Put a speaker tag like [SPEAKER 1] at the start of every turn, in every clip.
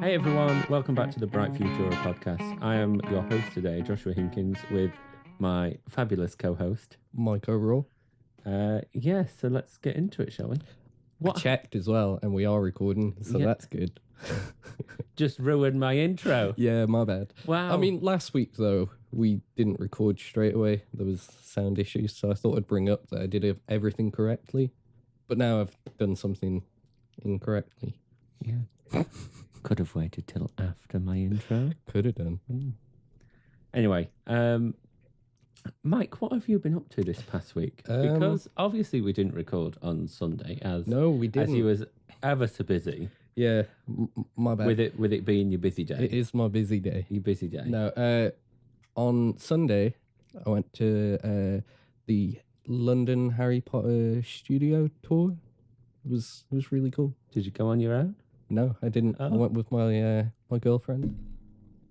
[SPEAKER 1] Hey everyone, welcome back to the Bright Futura podcast. I am your host today, Joshua Hinkins, with my fabulous co-host,
[SPEAKER 2] Mike O'Rourke.
[SPEAKER 1] So let's get into it, shall we?
[SPEAKER 2] I checked as well, and we are recording, so that's good.
[SPEAKER 1] Just ruined my intro.
[SPEAKER 2] Yeah, my bad.
[SPEAKER 1] Wow.
[SPEAKER 2] I mean, last week, though, we didn't record straight away. There was sound issues, so I thought I'd bring up that I did everything correctly. But now I've done something incorrectly.
[SPEAKER 1] Yeah. Could have waited till after my intro.
[SPEAKER 2] Could have done.
[SPEAKER 1] Anyway, Mike, what have you been up to this past week? Because obviously we didn't record on Sunday,
[SPEAKER 2] no, we didn't.
[SPEAKER 1] As you was ever so busy.
[SPEAKER 2] Yeah, my bad.
[SPEAKER 1] With it being your busy day.
[SPEAKER 2] It is my busy day.
[SPEAKER 1] Your busy day.
[SPEAKER 2] No, on Sunday, I went to the London Harry Potter studio tour. It was really cool.
[SPEAKER 1] Did you go on your own?
[SPEAKER 2] No, I didn't. I went with my my girlfriend.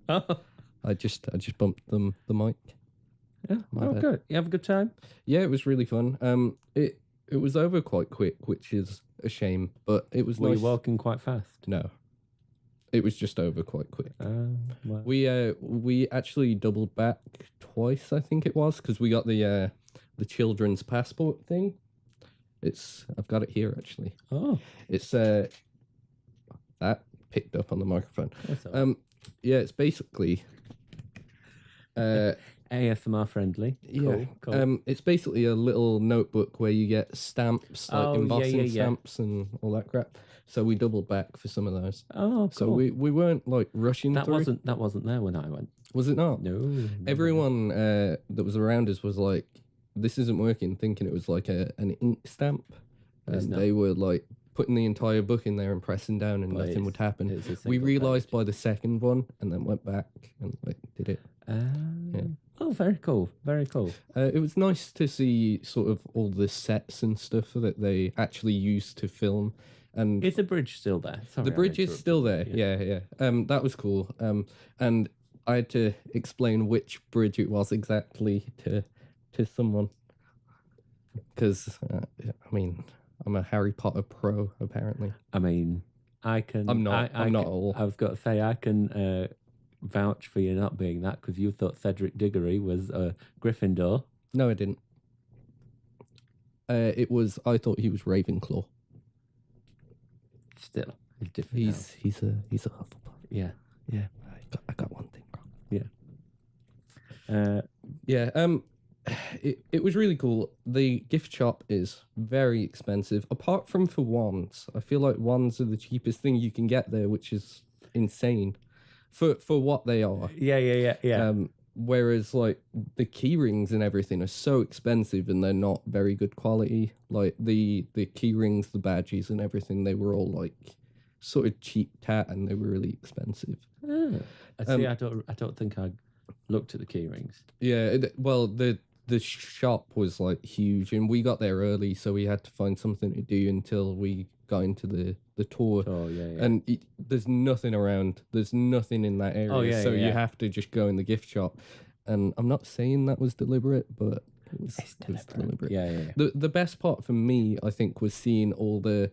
[SPEAKER 1] Oh.
[SPEAKER 2] I just bumped the mic.
[SPEAKER 1] Yeah. Good. You have a good time?
[SPEAKER 2] Yeah, it was really fun. It was over quite quick, which is a shame, but it was
[SPEAKER 1] Were
[SPEAKER 2] nice.
[SPEAKER 1] you walking quite fast?
[SPEAKER 2] No. It was just over quite quick.
[SPEAKER 1] Well.
[SPEAKER 2] We actually doubled back twice, I think it was, because we got the children's passport thing. I've got it here actually.
[SPEAKER 1] Oh.
[SPEAKER 2] It's that picked up on the microphone. Yeah, it's basically
[SPEAKER 1] ASMR friendly.
[SPEAKER 2] Yeah.
[SPEAKER 1] Cool.
[SPEAKER 2] It's basically a little notebook where you get stamps, like embossing stamps and all that crap. So we doubled back for some of those.
[SPEAKER 1] Oh, cool.
[SPEAKER 2] So we weren't like rushing through.
[SPEAKER 1] That wasn't there when I went.
[SPEAKER 2] Was it not?
[SPEAKER 1] No.
[SPEAKER 2] Everyone that was around us was like, "This isn't working," thinking it was like an ink stamp, and they were like putting the entire book in there and pressing down, and nothing would happen. We realised by the second one, and then went back and like did it.
[SPEAKER 1] Yeah. Oh, very cool. Very cool.
[SPEAKER 2] It was nice to see sort of all the sets and stuff that they actually used to film. And
[SPEAKER 1] is the bridge still there? Sorry,
[SPEAKER 2] the bridge is still there. Yeah. That was cool. And I had to explain which bridge it was exactly to someone, because I mean, I'm a Harry Potter pro apparently.
[SPEAKER 1] I mean, I can.
[SPEAKER 2] I'm not. I'm not at all.
[SPEAKER 1] I've got to say, I can vouch for you not being that, because you thought Cedric Diggory was Gryffindor.
[SPEAKER 2] No, I didn't. I thought he was Ravenclaw.
[SPEAKER 1] Still, he's different.
[SPEAKER 2] He's a Hufflepuff.
[SPEAKER 1] Yeah.
[SPEAKER 2] I got one thing wrong.
[SPEAKER 1] Yeah.
[SPEAKER 2] It was really cool. The gift shop is very expensive, apart from for wands. I feel like wands are the cheapest thing you can get there, which is insane for what they are.
[SPEAKER 1] Yeah.
[SPEAKER 2] Whereas like the key rings and everything are so expensive, and they're not very good quality. Like the key rings, the badges and everything, they were all like sort of cheap tat, and they were really expensive.
[SPEAKER 1] I see. I don't think I looked at the key rings.
[SPEAKER 2] Yeah, well, the shop was like huge, and we got there early, so we had to find something to do until we got into the tour.
[SPEAKER 1] Oh yeah.
[SPEAKER 2] And there's nothing around. There's nothing in that area.
[SPEAKER 1] Oh, yeah,
[SPEAKER 2] so
[SPEAKER 1] yeah.
[SPEAKER 2] you have to just go in the gift shop. And I'm not saying that was deliberate, but it was deliberate.
[SPEAKER 1] Yeah.
[SPEAKER 2] The best part for me, I think, was seeing all the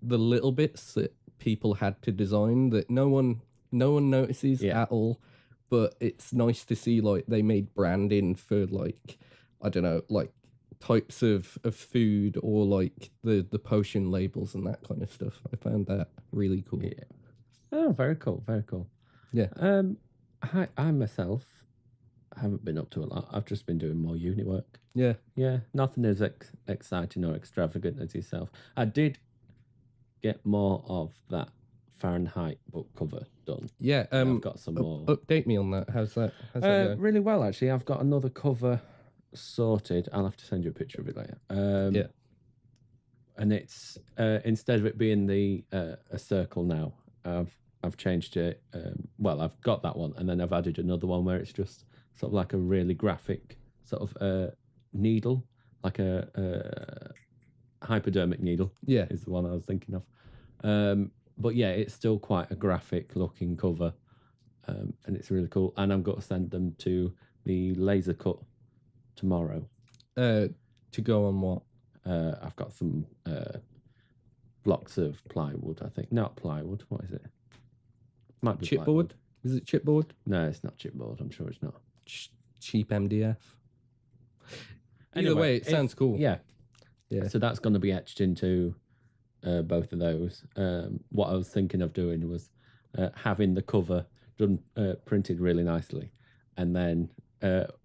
[SPEAKER 2] little bits that people had to design that no one notices at all. But it's nice to see like they made branding for like, I don't know, like types of food, or like the potion labels and that kind of stuff. I found that really cool.
[SPEAKER 1] Yeah. Oh, very cool. Very cool.
[SPEAKER 2] Yeah.
[SPEAKER 1] I myself haven't been up to a lot. I've just been doing more uni work.
[SPEAKER 2] Yeah.
[SPEAKER 1] Nothing as exciting or extravagant as yourself. I did get more of that Fahrenheit book cover done.
[SPEAKER 2] Yeah.
[SPEAKER 1] I've got some more.
[SPEAKER 2] Update me on that. How's that going?
[SPEAKER 1] Really well, actually. I've got another cover sorted. I'll have to send you a picture of it later.
[SPEAKER 2] Yeah.
[SPEAKER 1] And it's instead of it being a circle now, I've changed it. Well, I've got that one, and then I've added another one where it's just sort of like a really graphic sort of needle, like a hypodermic needle.
[SPEAKER 2] Yeah,
[SPEAKER 1] is the one I was thinking of. But yeah, it's still quite a graphic looking cover, and it's really cool. And I'm going to send them to the laser cut tomorrow.
[SPEAKER 2] To go on what?
[SPEAKER 1] I've got some blocks of plywood, I think. Not plywood, what is it? Might be
[SPEAKER 2] Chipboard?
[SPEAKER 1] plywood.
[SPEAKER 2] Is it chipboard?
[SPEAKER 1] No, it's not chipboard. I'm sure it's not.
[SPEAKER 2] Cheap MDF. Either
[SPEAKER 1] Anyway,
[SPEAKER 2] way, it sounds cool.
[SPEAKER 1] Yeah.
[SPEAKER 2] Yeah.
[SPEAKER 1] So that's going to be etched into both of those. What I was thinking of doing was having the cover done printed really nicely, and then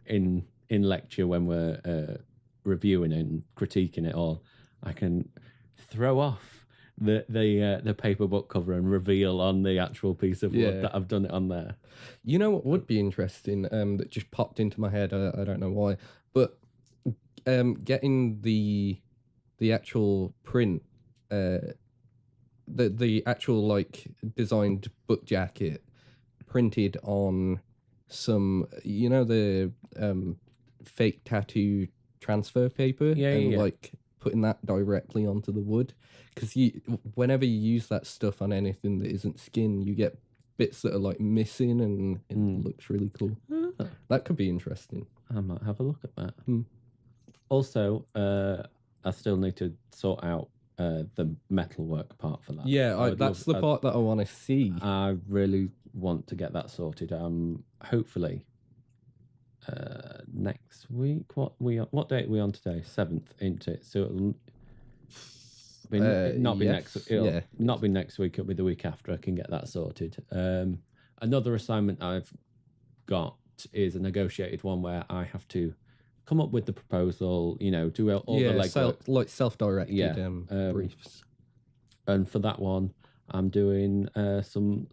[SPEAKER 1] in lecture when we're reviewing and critiquing it all, I can throw off the paper book cover and reveal on the actual piece of wood that I've done it on there.
[SPEAKER 2] You know what would be interesting? That just popped into my head. I don't know why, but getting the actual print, the actual like designed book jacket printed on some, you know, the fake tattoo transfer paper, like putting that directly onto the wood, because whenever you use that stuff on anything that isn't skin, you get bits that are like missing, and it looks really cool. That could be interesting.
[SPEAKER 1] I might have a look at that. Also, I still need to sort out the metalwork part for that.
[SPEAKER 2] Yeah, that's the part that I want to see.
[SPEAKER 1] I really want to get that sorted. Hopefully next week. What date are we on today? 7th, ain't it? So it'll not be next. It'll not be next week. It'll be the week after. I can get that sorted. Another assignment I've got is a negotiated one where I have to come up with the proposal. You know, do all the legwork,
[SPEAKER 2] like self-directed briefs.
[SPEAKER 1] And for that one, I'm doing some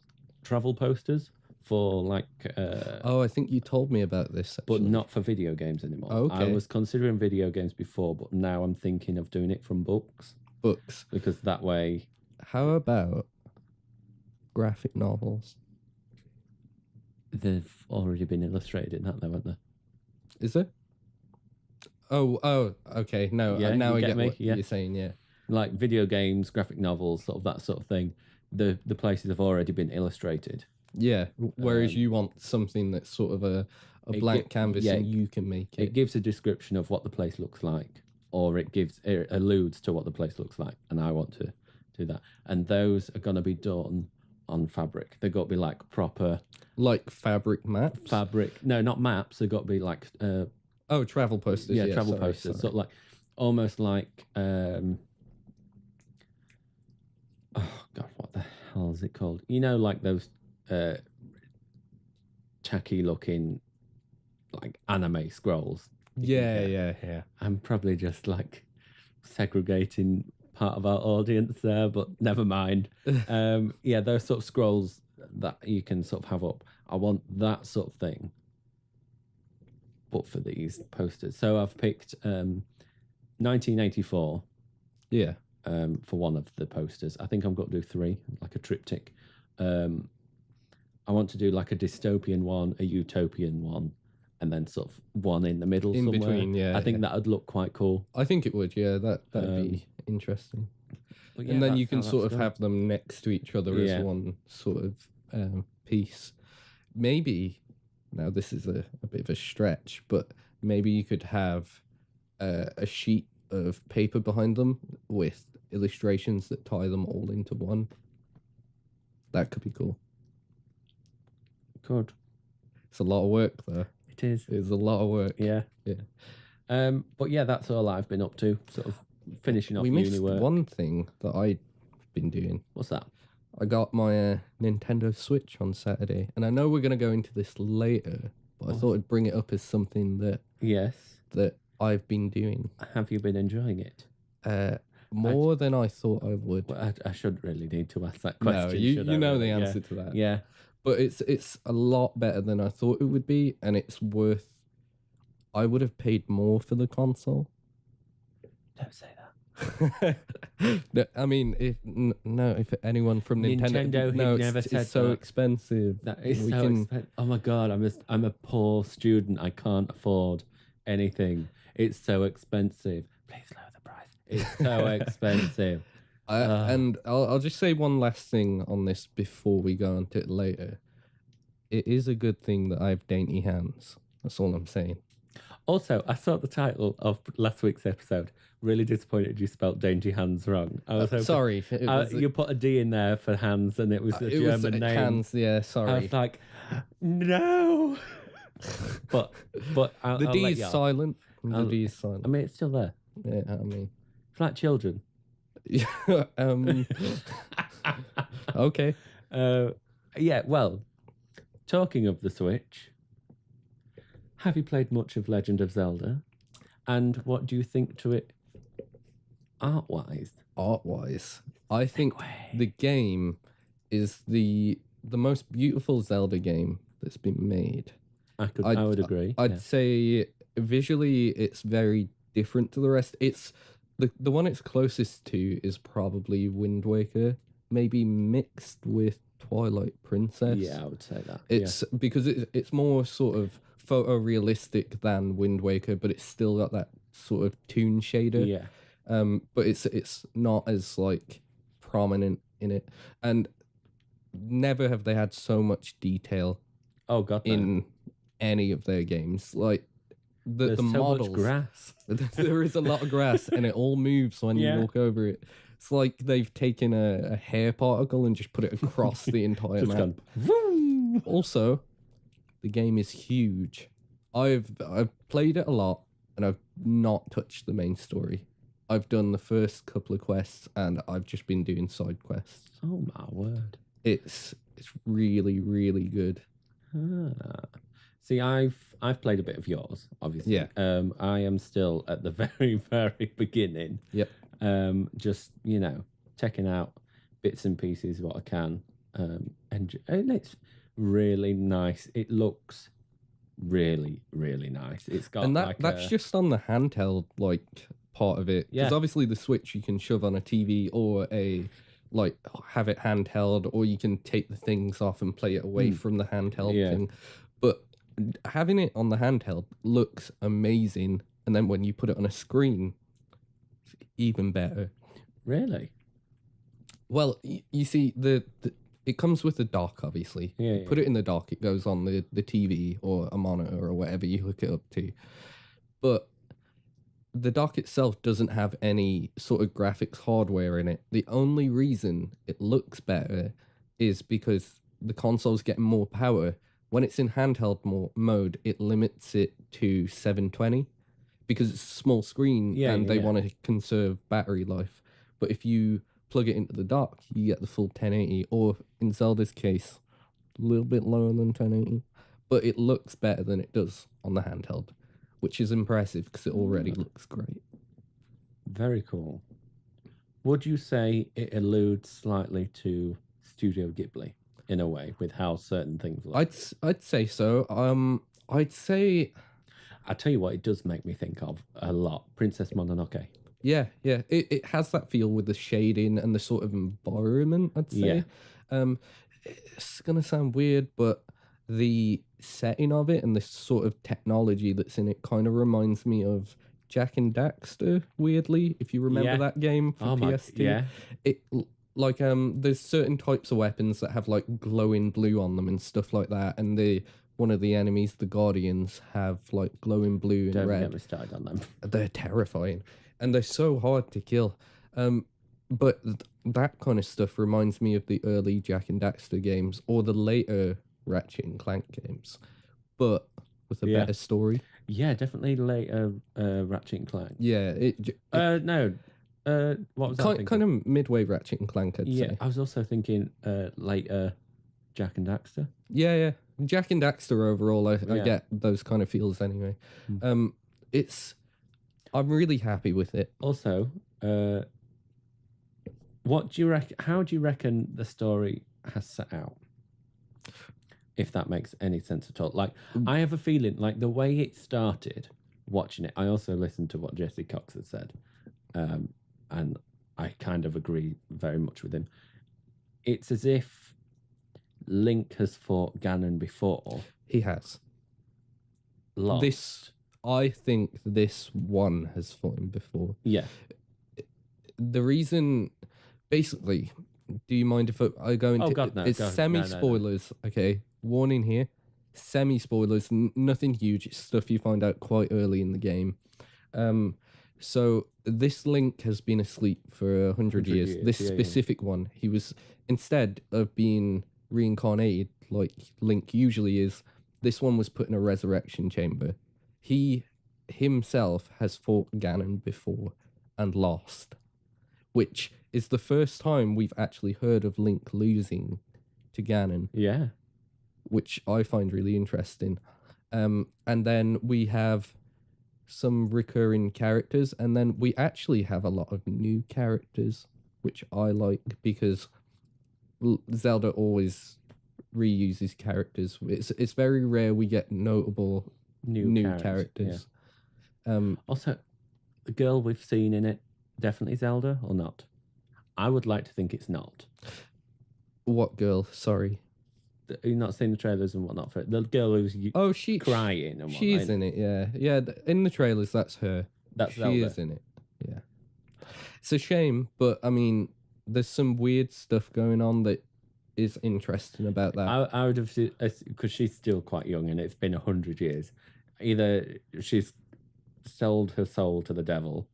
[SPEAKER 1] travel posters for like.
[SPEAKER 2] I think you told me about this, actually.
[SPEAKER 1] But not for video games anymore.
[SPEAKER 2] Oh, okay.
[SPEAKER 1] I was considering video games before, but now I'm thinking of doing it from books. Because that way.
[SPEAKER 2] How about graphic novels?
[SPEAKER 1] They've already been illustrated in that, though, haven't they?
[SPEAKER 2] Is it? Oh, okay. No, now I get what you're saying. Yeah,
[SPEAKER 1] like video games, graphic novels, sort of that sort of thing. The places have already been illustrated.
[SPEAKER 2] Yeah. Whereas you want something that's sort of a blank canvas, and you can make it.
[SPEAKER 1] It gives a description of what the place looks like, or it alludes to what the place looks like, and I want to do that. And those are going to be done on fabric. They've got to be like proper,
[SPEAKER 2] like fabric maps.
[SPEAKER 1] No, not maps. They've got to be like.
[SPEAKER 2] Travel posters. Yeah,
[SPEAKER 1] travel posters. Sort of like, almost like. Oh God, what the hell is it called? You know, like those tacky looking, like anime scrolls.
[SPEAKER 2] Yeah.
[SPEAKER 1] I'm probably just like segregating part of our audience there, but never mind. Those sort of scrolls that you can sort of have up. I want that sort of thing, but for these posters. So I've picked 1984.
[SPEAKER 2] Yeah.
[SPEAKER 1] For one of the posters. I think I'm going to do 3, like a triptych. I want to do like a dystopian one, a utopian one, and then sort of one in the middle somewhere.
[SPEAKER 2] Between, yeah.
[SPEAKER 1] I think that would look quite cool.
[SPEAKER 2] I think it would, yeah. That'd be interesting. And then you can sort of have them next to each other as one sort of piece. Maybe, now this is a bit of a stretch, but maybe you could have a sheet of paper behind them with illustrations that tie them all into one. That could be cool.
[SPEAKER 1] Good.
[SPEAKER 2] It's a lot of work, though.
[SPEAKER 1] It is.
[SPEAKER 2] It's a lot of work.
[SPEAKER 1] Yeah. But yeah, that's all I've been up to. Sort of finishing off uni work.
[SPEAKER 2] One thing that I've been doing.
[SPEAKER 1] What's that?
[SPEAKER 2] I got my Nintendo Switch on Saturday, and I know we're going to go into this later, but I thought I'd bring it up as something that I've been doing.
[SPEAKER 1] Have you been enjoying it?
[SPEAKER 2] More than I thought I would.
[SPEAKER 1] Well, I shouldn't really need to ask that question.
[SPEAKER 2] No, you know the answer to that.
[SPEAKER 1] Yeah.
[SPEAKER 2] But it's a lot better than I thought it would be, and it's worth. I would have paid more for the console.
[SPEAKER 1] Don't say that.
[SPEAKER 2] No, I mean, if anyone from Nintendo, it's so expensive.
[SPEAKER 1] That is so expensive. Oh my God, I'm a poor student. I can't afford anything. It's so expensive. Please lower the price. It's so expensive.
[SPEAKER 2] And I'll just say one last thing on this before we go into it later. It is a good thing that I have dainty hands. That's all I'm saying.
[SPEAKER 1] Also, I saw the title of last week's episode. Really disappointed you spelt Dainty Hands wrong. I was hoping,
[SPEAKER 2] Sorry, it was
[SPEAKER 1] you put a D in there for hands, and it was a
[SPEAKER 2] it was
[SPEAKER 1] German name.
[SPEAKER 2] Hands. Yeah,
[SPEAKER 1] I
[SPEAKER 2] sorry.
[SPEAKER 1] was like, no. but
[SPEAKER 2] The
[SPEAKER 1] I'll
[SPEAKER 2] D
[SPEAKER 1] let
[SPEAKER 2] is
[SPEAKER 1] you off.
[SPEAKER 2] silent. The D is silent.
[SPEAKER 1] I mean, it's still there.
[SPEAKER 2] Yeah, I mean,
[SPEAKER 1] It's like children.
[SPEAKER 2] Okay.
[SPEAKER 1] Yeah. Well, talking of the Switch, have you played much of Legend of Zelda? And what do you think to it art-wise?
[SPEAKER 2] Art-wise, I think
[SPEAKER 1] Segue.
[SPEAKER 2] the game is the most beautiful Zelda game that's been made.
[SPEAKER 1] I would agree.
[SPEAKER 2] I'd say visually it's very different to the rest. It's the one it's closest to is probably Wind Waker, maybe mixed with Twilight Princess.
[SPEAKER 1] Yeah, I would say that.
[SPEAKER 2] It's because it's more sort of photorealistic than Wind Waker, but it's still got that sort of toon shader.
[SPEAKER 1] Yeah.
[SPEAKER 2] But it's not as like prominent in it, and never have they had so much detail
[SPEAKER 1] Oh God, no.
[SPEAKER 2] in any of their games. Like
[SPEAKER 1] There's
[SPEAKER 2] the
[SPEAKER 1] so
[SPEAKER 2] models,
[SPEAKER 1] much grass.
[SPEAKER 2] there is a lot of grass, and it all moves when
[SPEAKER 1] Yeah.
[SPEAKER 2] you walk over it. It's like they've taken a hair particle and just put it across the entire
[SPEAKER 1] Just
[SPEAKER 2] map.
[SPEAKER 1] gone, vroom.
[SPEAKER 2] Also, the game is huge. I've played it a lot, and I've not touched the main story. I've done the first couple of quests, and I've just been doing side quests.
[SPEAKER 1] Oh my word.
[SPEAKER 2] It's really, really good.
[SPEAKER 1] Ah. See, I've played a bit of yours, obviously.
[SPEAKER 2] Yeah.
[SPEAKER 1] I am still at the very, very beginning.
[SPEAKER 2] Yep.
[SPEAKER 1] Just checking out bits and pieces what I can. And it's really nice. It looks really, really nice. It's got
[SPEAKER 2] And that's just on the handheld part of it. Because
[SPEAKER 1] Yeah.
[SPEAKER 2] obviously the Switch you can shove on a TV or have it handheld, or you can take the things off and play it away from the handheld
[SPEAKER 1] Yeah.
[SPEAKER 2] thing. But having it on the handheld looks amazing, and then when you put it on a screen, it's even better.
[SPEAKER 1] Really?
[SPEAKER 2] Well, you see, it comes with the dock, obviously.
[SPEAKER 1] Yeah,
[SPEAKER 2] You put it in the dock, it goes on the TV or a monitor or whatever you hook it up to. But the dock itself doesn't have any sort of graphics hardware in it. The only reason it looks better is because the console's getting more power. When it's in handheld mode, it limits it to 720 because it's a small screen and they want to conserve battery life. But if you plug it into the dock, you get the full 1080, or in Zelda's case, a little bit lower than 1080. But it looks better than it does on the handheld, which is impressive because it already looks great.
[SPEAKER 1] Very cool. Would you say it alludes slightly to Studio Ghibli in a way with how certain things look?
[SPEAKER 2] I'd say so. I'd say
[SPEAKER 1] I tell you what, it does make me think of a lot. Princess Mononoke.
[SPEAKER 2] yeah. It has that feel with the shading and the sort of environment, I'd say. It's gonna sound weird, but the setting of it and the sort of technology that's in it kind of reminds me of Jack and Daxter, weirdly, if you remember that game for PS2.
[SPEAKER 1] Yeah.
[SPEAKER 2] It there's certain types of weapons that have like glowing blue on them and stuff like that, and one of the enemies, the Guardians, have like glowing blue and
[SPEAKER 1] Don't
[SPEAKER 2] red.
[SPEAKER 1] get me started on them.
[SPEAKER 2] They're terrifying, and they're so hard to kill. But that kind of stuff reminds me of the early Jack and Daxter games or the later Ratchet and Clank games, but with a better story.
[SPEAKER 1] Yeah, definitely later Ratchet and Clank.
[SPEAKER 2] Yeah,
[SPEAKER 1] No. What was that?
[SPEAKER 2] kind of midway Ratchet and Clank, I'd say.
[SPEAKER 1] I was also thinking later Jack and Daxter.
[SPEAKER 2] Yeah. Jack and Daxter overall, I get those kind of feels anyway. I'm really happy with it.
[SPEAKER 1] Also, what do you reckon? How do you reckon the story has set out? If that makes any sense at all. Like, I have a feeling, like the way it started, watching it. I also listened to what Jesse Cox had said, and I kind of agree very much with him. It's as if Link has fought Ganon before.
[SPEAKER 2] He has.
[SPEAKER 1] Lost.
[SPEAKER 2] I think this one has fought him before.
[SPEAKER 1] Yeah.
[SPEAKER 2] The reason, basically, do you mind if I go into
[SPEAKER 1] Oh God, no.
[SPEAKER 2] it's semi-spoilers, okay? Warning here. semi-spoilers, nothing huge. It's stuff you find out quite early in the game. So this Link has been asleep for 100 years. This specific one, he was, instead of being reincarnated like Link usually is, this one was put in a resurrection chamber. He himself has fought Ganon before and lost, which is the first time we've actually heard of Link losing to Ganon.
[SPEAKER 1] Yeah.
[SPEAKER 2] Which I find really interesting. And then we have some recurring characters, and then we actually have a lot of new characters, which I like because Zelda always reuses characters. It's very rare we get notable new characters.
[SPEAKER 1] Yeah. Also, the girl we've seen in it, definitely Zelda or not? I would like to think it's not.
[SPEAKER 2] What girl? Sorry.
[SPEAKER 1] You've not seen the trailers and whatnot for it. The girl who's crying and whatnot.
[SPEAKER 2] She's in it, yeah. Yeah, in the trailers, that's her.
[SPEAKER 1] That's
[SPEAKER 2] she
[SPEAKER 1] Zelda.
[SPEAKER 2] is in it, yeah. It's a shame, but I mean, there's some weird stuff going on that is interesting about that.
[SPEAKER 1] I would have, because she's still quite young and it's been 100 years. Either she's sold her soul to the devil,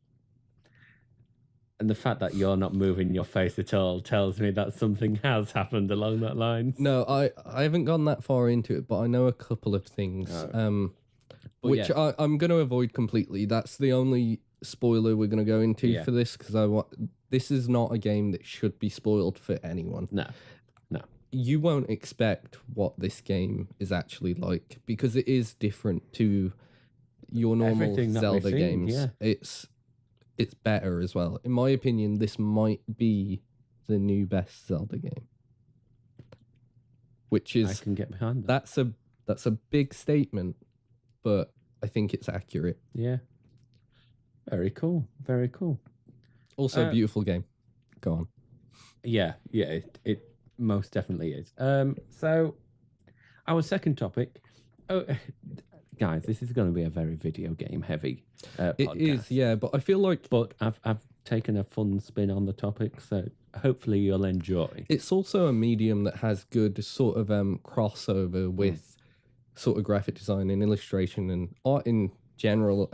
[SPEAKER 1] and the fact that you're not moving your face at all tells me that something has happened along that line.
[SPEAKER 2] No, I haven't gone that far into it, but I know a couple of things, which I'm going to avoid completely. That's the only spoiler we're going to go into for this, because this is not a game that should be spoiled for anyone.
[SPEAKER 1] No.
[SPEAKER 2] You won't expect what this game is actually like, because it is different to your normal Zelda games. Yeah. It's better as well. In my opinion, this might be the new best Zelda game. Which is,
[SPEAKER 1] I can get behind that.
[SPEAKER 2] That's a big statement, but I think it's accurate.
[SPEAKER 1] Yeah. Very cool. Very cool.
[SPEAKER 2] Also a beautiful game. Go on.
[SPEAKER 1] Yeah, it most definitely is. So our second topic. Oh, guys, this is going to be a very video game heavy podcast.
[SPEAKER 2] It is, yeah, but I feel like...
[SPEAKER 1] But I've taken a fun spin on the topic, so hopefully you'll enjoy.
[SPEAKER 2] It's also a medium that has good sort of crossover with sort of graphic design and illustration and art in general.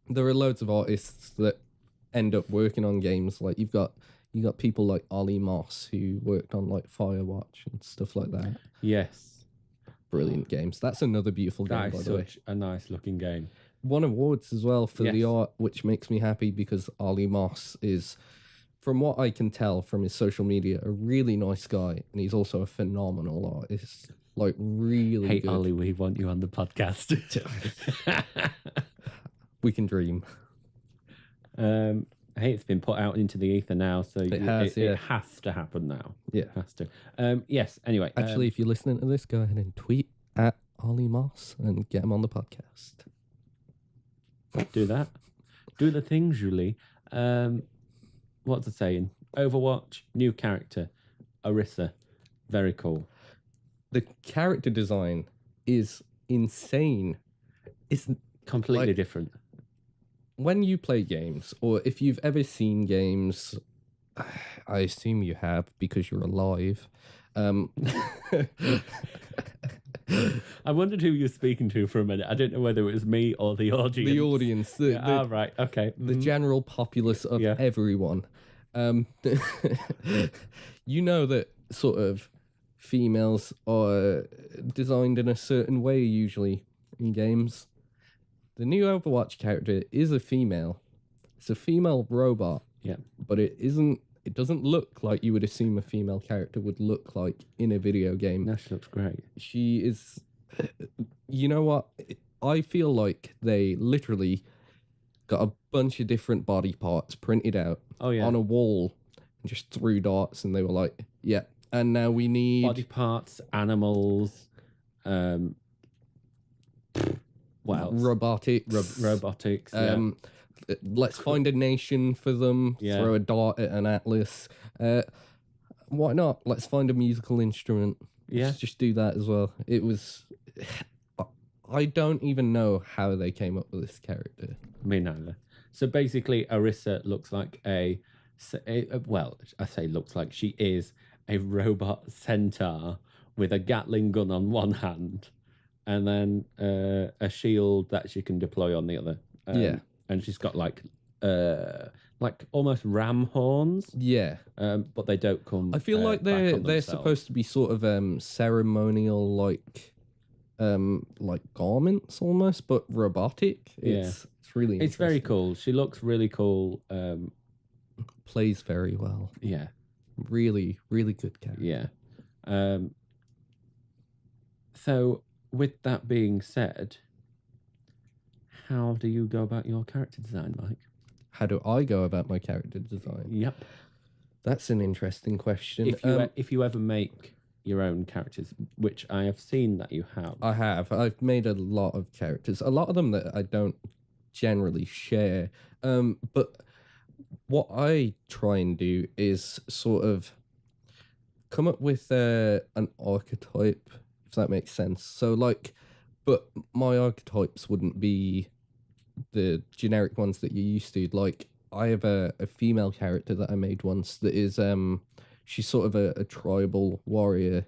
[SPEAKER 2] There are loads of artists that end up working on games. Like you got people like Ollie Moss who worked on like Firewatch and stuff like that.
[SPEAKER 1] Yes.
[SPEAKER 2] Brilliant games. That's another beautiful game, by the way.
[SPEAKER 1] Such a nice looking game.
[SPEAKER 2] Won awards as well for the art, which makes me happy because Ollie Moss is, from what I can tell from his social media, a really nice guy, and he's also a phenomenal artist. Like really good.
[SPEAKER 1] Ollie, we want you on the podcast.
[SPEAKER 2] We can dream.
[SPEAKER 1] Hey, it's been put out into the ether now, so it has to happen now.
[SPEAKER 2] Yeah,
[SPEAKER 1] it has to. Yes. Anyway,
[SPEAKER 2] actually, if you're listening to this, go ahead and tweet at Ollie Moss and get him on the podcast.
[SPEAKER 1] Do that. Do the thing, Julie. What's it saying? Overwatch, new character, Orisa. Very cool.
[SPEAKER 2] The character design is insane. It's
[SPEAKER 1] completely different.
[SPEAKER 2] When you play games, or if you've ever seen games, I assume you have because you're alive.
[SPEAKER 1] I wondered who you were speaking to for a minute. I didn't know whether it was me or the audience.
[SPEAKER 2] The audience.
[SPEAKER 1] Right, okay.
[SPEAKER 2] The general populace of everyone. You know that sort of females are designed in a certain way usually in games. The new Overwatch character is a female. It's a female robot.
[SPEAKER 1] Yeah.
[SPEAKER 2] But it doesn't look like you would assume a female character would look like in a video game.
[SPEAKER 1] No, she looks great.
[SPEAKER 2] She is... You know what? I feel like they literally got a bunch of different body parts printed out on a wall and just threw darts, and they were like, yeah, and now we need...
[SPEAKER 1] Body parts, animals, what else?
[SPEAKER 2] Robotics.
[SPEAKER 1] Robotics,
[SPEAKER 2] Let's find a nation for them, throw a dart at an atlas. Why not? Let's find a musical instrument. Let's just do that as well. It was... I don't even know how they came up with this character.
[SPEAKER 1] Me neither. So basically, Orisa looks like well, I say looks like she is a robot centaur with a Gatling gun on one hand, and then a shield that she can deploy on the other. And she's got like almost ram horns.
[SPEAKER 2] Yeah.
[SPEAKER 1] But they don't come.
[SPEAKER 2] I feel like they're supposed to be sort of ceremonial, like garments almost, but robotic. It's really
[SPEAKER 1] it's very cool. She looks really cool.
[SPEAKER 2] Plays very well.
[SPEAKER 1] Yeah,
[SPEAKER 2] really, really good character.
[SPEAKER 1] Yeah. So with that being said, how do you go about your character design, Mike?
[SPEAKER 2] How do I go about my character design?
[SPEAKER 1] Yep.
[SPEAKER 2] That's an interesting question.
[SPEAKER 1] If you ever make your own characters, which I have seen that you have.
[SPEAKER 2] I have. I've made a lot of characters. A lot of them that I don't generally share. But what I try and do is sort of come up with an archetype, if that makes sense. So but my archetypes wouldn't be the generic ones that you're used to. Like, I have a female character that I made once that is she's sort of a tribal warrior.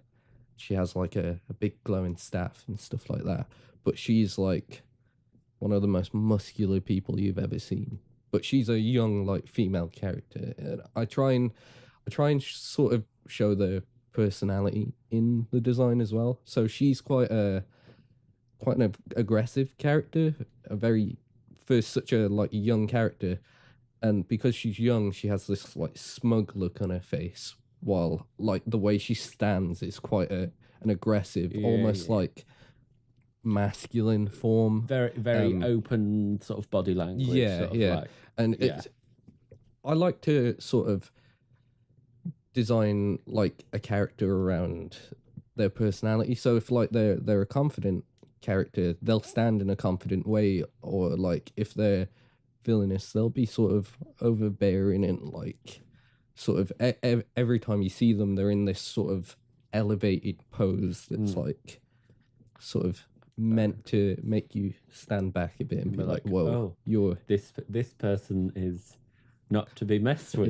[SPEAKER 2] She has like a big glowing staff and stuff like that, but she's like one of the most muscular people you've ever seen. But she's a young, like, female character, and I try and sort of show the personality in the design as well. So she's quite an aggressive character, for such a like young character, and because she's young, she has this like smug look on her face, while like the way she stands is quite an aggressive, almost like masculine form.
[SPEAKER 1] Very open sort of body language.
[SPEAKER 2] Yeah. I like to sort of design like a character around their personality. So if like they're a confident character, they'll stand in a confident way, or like if they're villainous, they'll be sort of overbearing and like sort of every time you see them, they're in this sort of elevated pose that's like sort of meant to make you stand back a bit and be like, whoa, you're
[SPEAKER 1] this person is not to be messed with.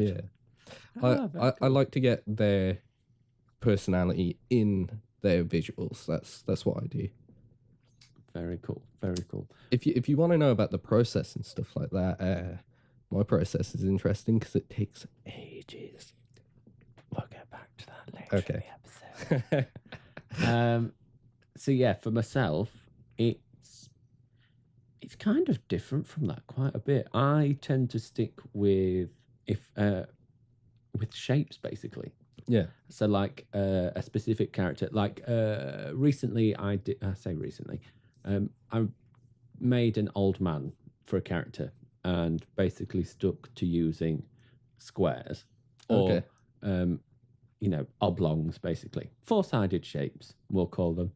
[SPEAKER 2] Yeah. I like to get their personality in their visuals. That's what I do.
[SPEAKER 1] Very cool. Very cool.
[SPEAKER 2] If you want to know about the process and stuff like that, my process is interesting because it takes ages.
[SPEAKER 1] We'll get back to that later in the
[SPEAKER 2] episode.
[SPEAKER 1] So yeah, for myself, it's kind of different from that quite a bit. I tend to stick with shapes basically.
[SPEAKER 2] Yeah.
[SPEAKER 1] So like a specific character. Like recently, I made an old man for a character and basically stuck to using squares or oblongs, basically 4-sided shapes, we'll call them,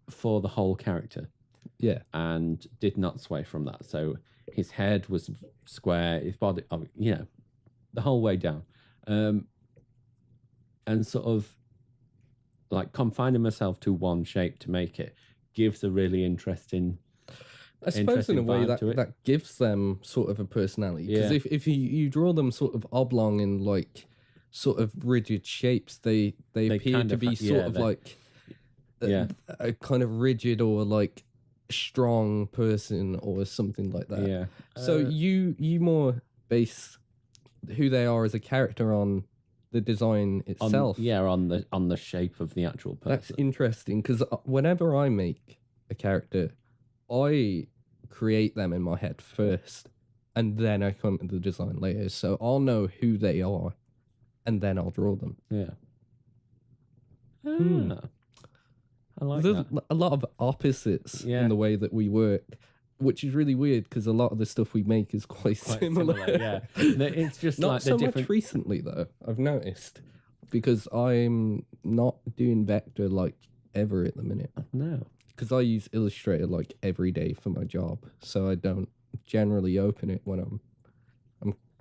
[SPEAKER 1] for the whole character.
[SPEAKER 2] Yeah. And
[SPEAKER 1] did not sway from that. So his head was square, his body, the whole way down. And sort of like confining myself to one shape to make it gives a really interesting,
[SPEAKER 2] I suppose in a way that gives them sort of a personality. Because if you draw them sort of oblong and like sort of rigid shapes, they appear to be sort of like a kind of rigid or like strong person or something like that.
[SPEAKER 1] Yeah.
[SPEAKER 2] So you more base who they are as a character on the design itself.
[SPEAKER 1] On the shape of the actual person.
[SPEAKER 2] That's interesting because whenever I make a character, I create them in my head first, and then I come to the design later. So I'll know who they are, and then I'll draw them.
[SPEAKER 1] Yeah. I like
[SPEAKER 2] There's
[SPEAKER 1] that.
[SPEAKER 2] a lot of opposites in the way that we work, which is really weird because a lot of the stuff we make is quite similar.
[SPEAKER 1] Yeah, it's just
[SPEAKER 2] not
[SPEAKER 1] like
[SPEAKER 2] so
[SPEAKER 1] the
[SPEAKER 2] much recently though. I've noticed because I'm not doing vector like ever at the minute.
[SPEAKER 1] No,
[SPEAKER 2] because I use Illustrator like every day for my job, so I don't generally open it when I'm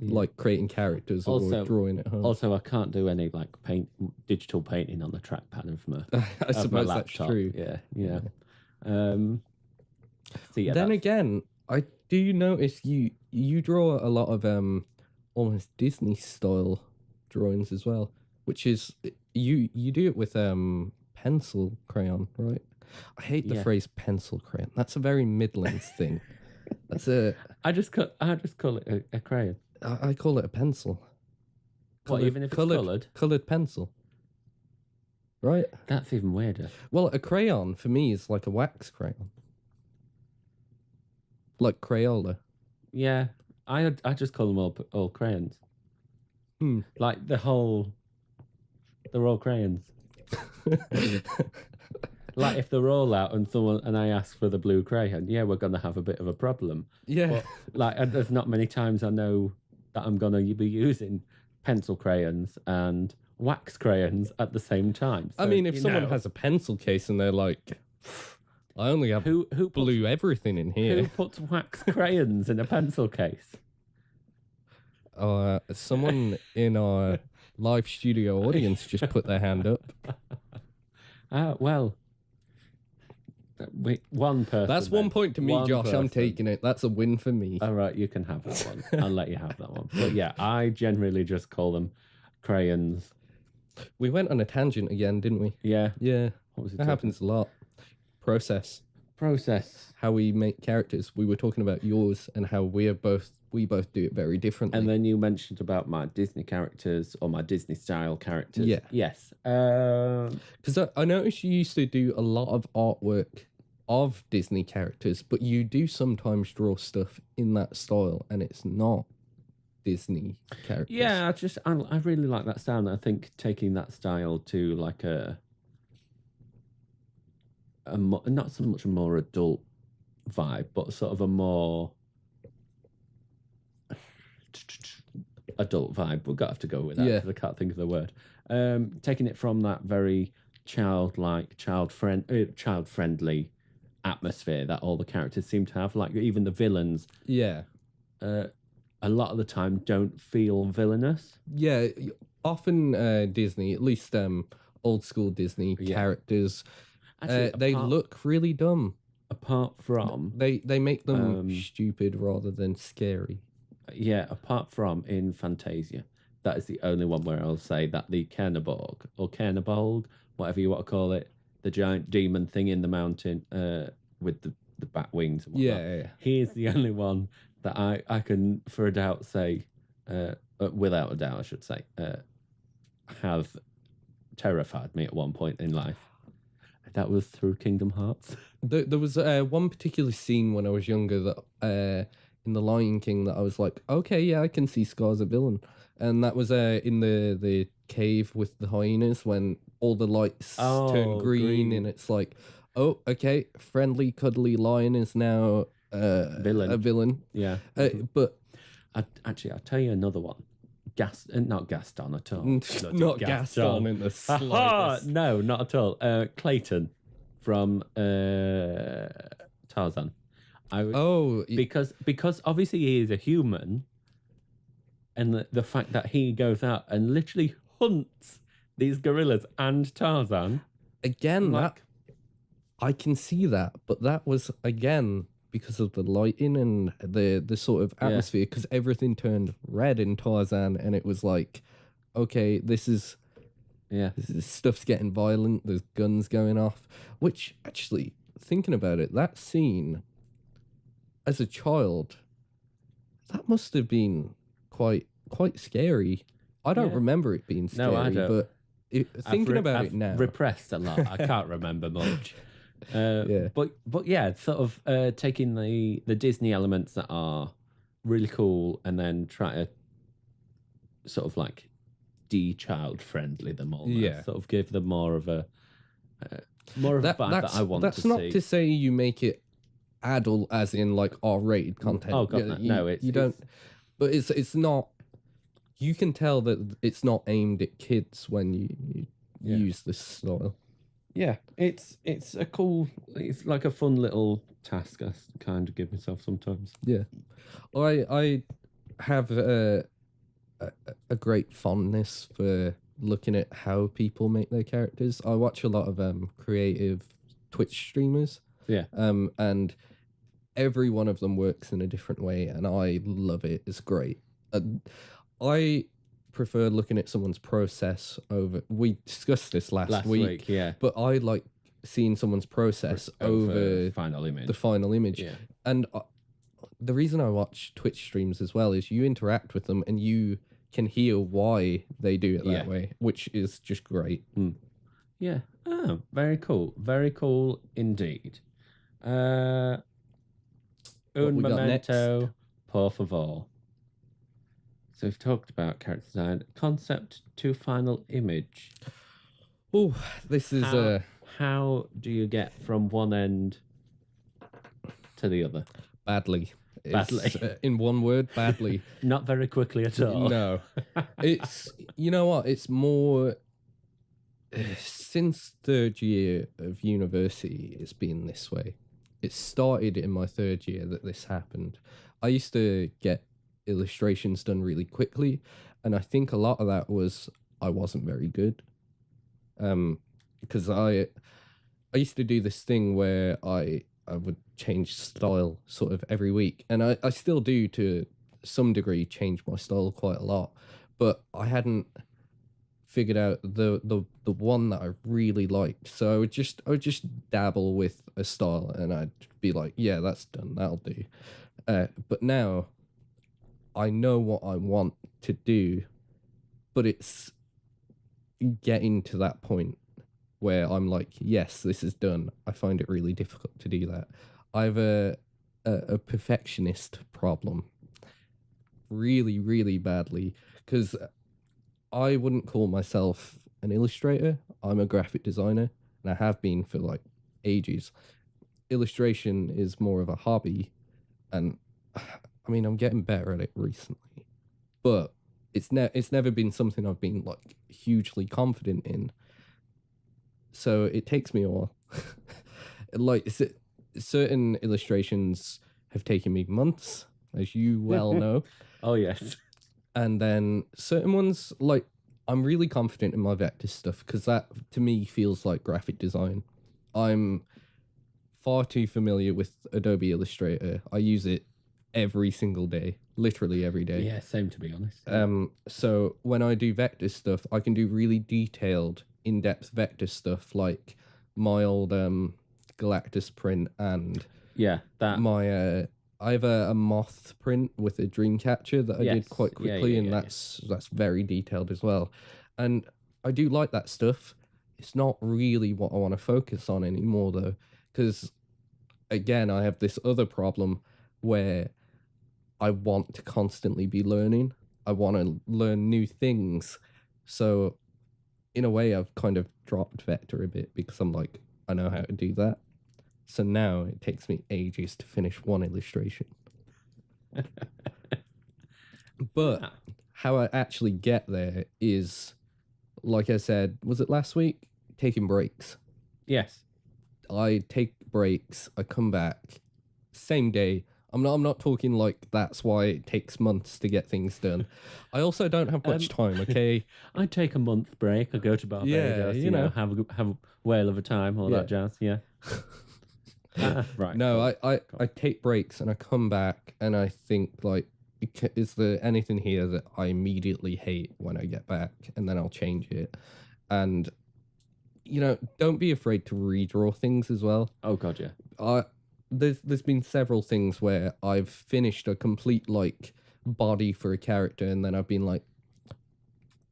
[SPEAKER 2] like creating characters or drawing at home.
[SPEAKER 1] Also, I can't do any like digital painting on the trackpad of my.
[SPEAKER 2] I suppose that's true.
[SPEAKER 1] Yeah.
[SPEAKER 2] Then again, I do notice you draw a lot of almost Disney style drawings as well, which is you do it with pencil crayon, right? I hate the
[SPEAKER 1] Yeah.
[SPEAKER 2] phrase pencil crayon. That's a very Midlands thing. That's a
[SPEAKER 1] I just call it a crayon.
[SPEAKER 2] I call it a pencil.
[SPEAKER 1] What, even if it's coloured?
[SPEAKER 2] Colored pencil. Right?
[SPEAKER 1] That's even weirder.
[SPEAKER 2] Well, a crayon for me is like a wax crayon. Like Crayola.
[SPEAKER 1] Yeah, I just call them all crayons. Like they're all crayons. Like if they're all out and I ask for the blue crayon, yeah, we're gonna have a bit of a problem.
[SPEAKER 2] Yeah.
[SPEAKER 1] But like there's not many times I know that I'm gonna be using pencil crayons and wax crayons at the same time.
[SPEAKER 2] So, I mean, if someone has a pencil case and they're like, I only have who blue everything in here.
[SPEAKER 1] Who puts wax crayons in a pencil case?
[SPEAKER 2] Someone in our live studio audience just put their hand up.
[SPEAKER 1] Well, one person.
[SPEAKER 2] That's 1 point to me, Josh. Person. I'm taking it. That's a win for me.
[SPEAKER 1] All right, you can have that one. I'll let you have that one. But yeah, I generally just call them crayons.
[SPEAKER 2] We went on a tangent again, didn't we?
[SPEAKER 1] Yeah.
[SPEAKER 2] Yeah. What was it? That happens a lot. Process. How we make characters. We were talking about yours and how we both do it very differently.
[SPEAKER 1] And then you mentioned about my Disney characters or my Disney style characters.
[SPEAKER 2] Yeah.
[SPEAKER 1] Yes.
[SPEAKER 2] Because I noticed you used to do a lot of artwork of Disney characters, but you do sometimes draw stuff in that style, and it's not Disney characters.
[SPEAKER 1] Yeah, I really like that style. And I think taking that style to like not so much a more adult vibe, but sort of a more adult vibe. We're gonna have to go with that because I can't think of the word. Taking it from that very childlike, child friendly atmosphere that all the characters seem to have, like even the villains.
[SPEAKER 2] Yeah.
[SPEAKER 1] A lot of the time don't feel villainous.
[SPEAKER 2] Yeah, often Disney, at least old school Disney characters, actually, they look really dumb.
[SPEAKER 1] Apart from
[SPEAKER 2] they make them stupid rather than scary.
[SPEAKER 1] Yeah, apart from in Fantasia, that is the only one where I'll say that the Carnaborg or Carnabolg, whatever you want to call it, the giant demon thing in the mountain with the bat wings and whatnot.
[SPEAKER 2] Yeah.
[SPEAKER 1] He is the only one that I can, for a doubt, say, without a doubt, I should say, have terrified me at one point in life. That was through Kingdom Hearts.
[SPEAKER 2] There was one particular scene when I was younger that in The Lion King that I was like, okay, yeah, I can see Scar's a villain. And that was in the cave with the hyenas when all the lights turn green and it's like, oh, okay, friendly, cuddly lion is now a villain.
[SPEAKER 1] Yeah.
[SPEAKER 2] But
[SPEAKER 1] I'll tell you another one. Not Gaston at all.
[SPEAKER 2] Not Gaston in the slightest.
[SPEAKER 1] No, not at all. Clayton from Tarzan. Because obviously he is a human, and the fact that he goes out and literally hunts these gorillas and Tarzan.
[SPEAKER 2] Again, I can see that, but that was again because of the lighting and the sort of atmosphere, because everything turned red in Tarzan, and it was like, okay, this is stuff's getting violent, there's guns going off, which actually, thinking about it, that scene, as a child, that must have been quite scary. I don't remember it being scary, I don't. But thinking about it now,
[SPEAKER 1] repressed a lot. I can't remember much. But yeah, sort of taking the Disney elements that are really cool and then try to sort of like de-child friendly them all. Sort of give them more of a vibe that I want to see. That's
[SPEAKER 2] not to say you make it adult as in like R-rated content.
[SPEAKER 1] Oh god, no,
[SPEAKER 2] you don't. But it's not. You can tell that it's not aimed at kids when you use this style.
[SPEAKER 1] Yeah, it's a cool. It's like a fun little task I kind of give myself sometimes.
[SPEAKER 2] Yeah, I have a great fondness for looking at how people make their characters. I watch a lot of creative Twitch streamers.
[SPEAKER 1] Yeah.
[SPEAKER 2] And every one of them works in a different way, and I love it. It's great. prefer looking at someone's process over. We discussed this last week,
[SPEAKER 1] yeah.
[SPEAKER 2] but I like seeing someone's process over
[SPEAKER 1] final image.
[SPEAKER 2] the final image.
[SPEAKER 1] Yeah.
[SPEAKER 2] And the reason I watch Twitch streams as well is you interact with them and you can hear why they do it that way, which is just great.
[SPEAKER 1] Yeah. Oh, very cool. Very cool indeed. Un momento, por favor. So we've talked about character design. Concept to final image.
[SPEAKER 2] Oh, this is
[SPEAKER 1] how do you get from one end to the other?
[SPEAKER 2] Badly.
[SPEAKER 1] Badly.
[SPEAKER 2] In one word, badly.
[SPEAKER 1] Not very quickly at all.
[SPEAKER 2] No. It's, you know what? It's more, since third year of university, it's been this way. It started in my third year that this happened. I used to get illustrations done really quickly, and I think a lot of that was I wasn't very good. Because I used to do this thing where I would change style sort of every week, and I still do to some degree change my style quite a lot, but I hadn't figured out the one that I really liked. So I would just dabble with a style and I'd be like, yeah, that's done, that'll do. But now I know what I want to do, but it's getting to that point where I'm like, yes, this is done. I find it really difficult to do that. I have a perfectionist problem really, really badly, because I wouldn't call myself an illustrator. I'm a graphic designer, and I have been for like ages. Illustration is more of a hobby, and I mean, I'm getting better at it recently, but it's never been something I've been like hugely confident in. So it takes me a while. Like certain illustrations have taken me months, as you well know.
[SPEAKER 1] Oh yes.
[SPEAKER 2] And then certain ones, like, I'm really confident in my vector stuff because that to me feels like graphic design. I'm far too familiar with Adobe Illustrator. I use it every single day, literally every day.
[SPEAKER 1] Yeah, same, to be honest.
[SPEAKER 2] So when I do vector stuff, I can do really detailed, in-depth vector stuff, like my old Galactus print and my I have a moth print with a dream catcher that I did quite quickly, and that's very detailed as well. And I do like that stuff. It's not really what I want to focus on anymore, though, because again, I have this other problem where I want to constantly be learning. I want to learn new things. So in a way, I've kind of dropped vector a bit because I'm like, I know how to do that. So now it takes me ages to finish one illustration. But how I actually get there is, like I said, was it last week? Taking breaks.
[SPEAKER 1] Yes.
[SPEAKER 2] I take breaks, I come back, same day. I'm not talking like that's why it takes months to get things done. I also don't have much time, okay?
[SPEAKER 1] I take a month break. I go to Barbados, you know, have a whale of a time, all that jazz, yeah. Right.
[SPEAKER 2] No, cool. I take breaks and I come back and I think, like, is there anything here that I immediately hate when I get back? And then I'll change it. And, you know, don't be afraid to redraw things as well.
[SPEAKER 1] Oh, God, yeah.
[SPEAKER 2] There's been several things where I've finished a complete, like, body for a character and then I've been like,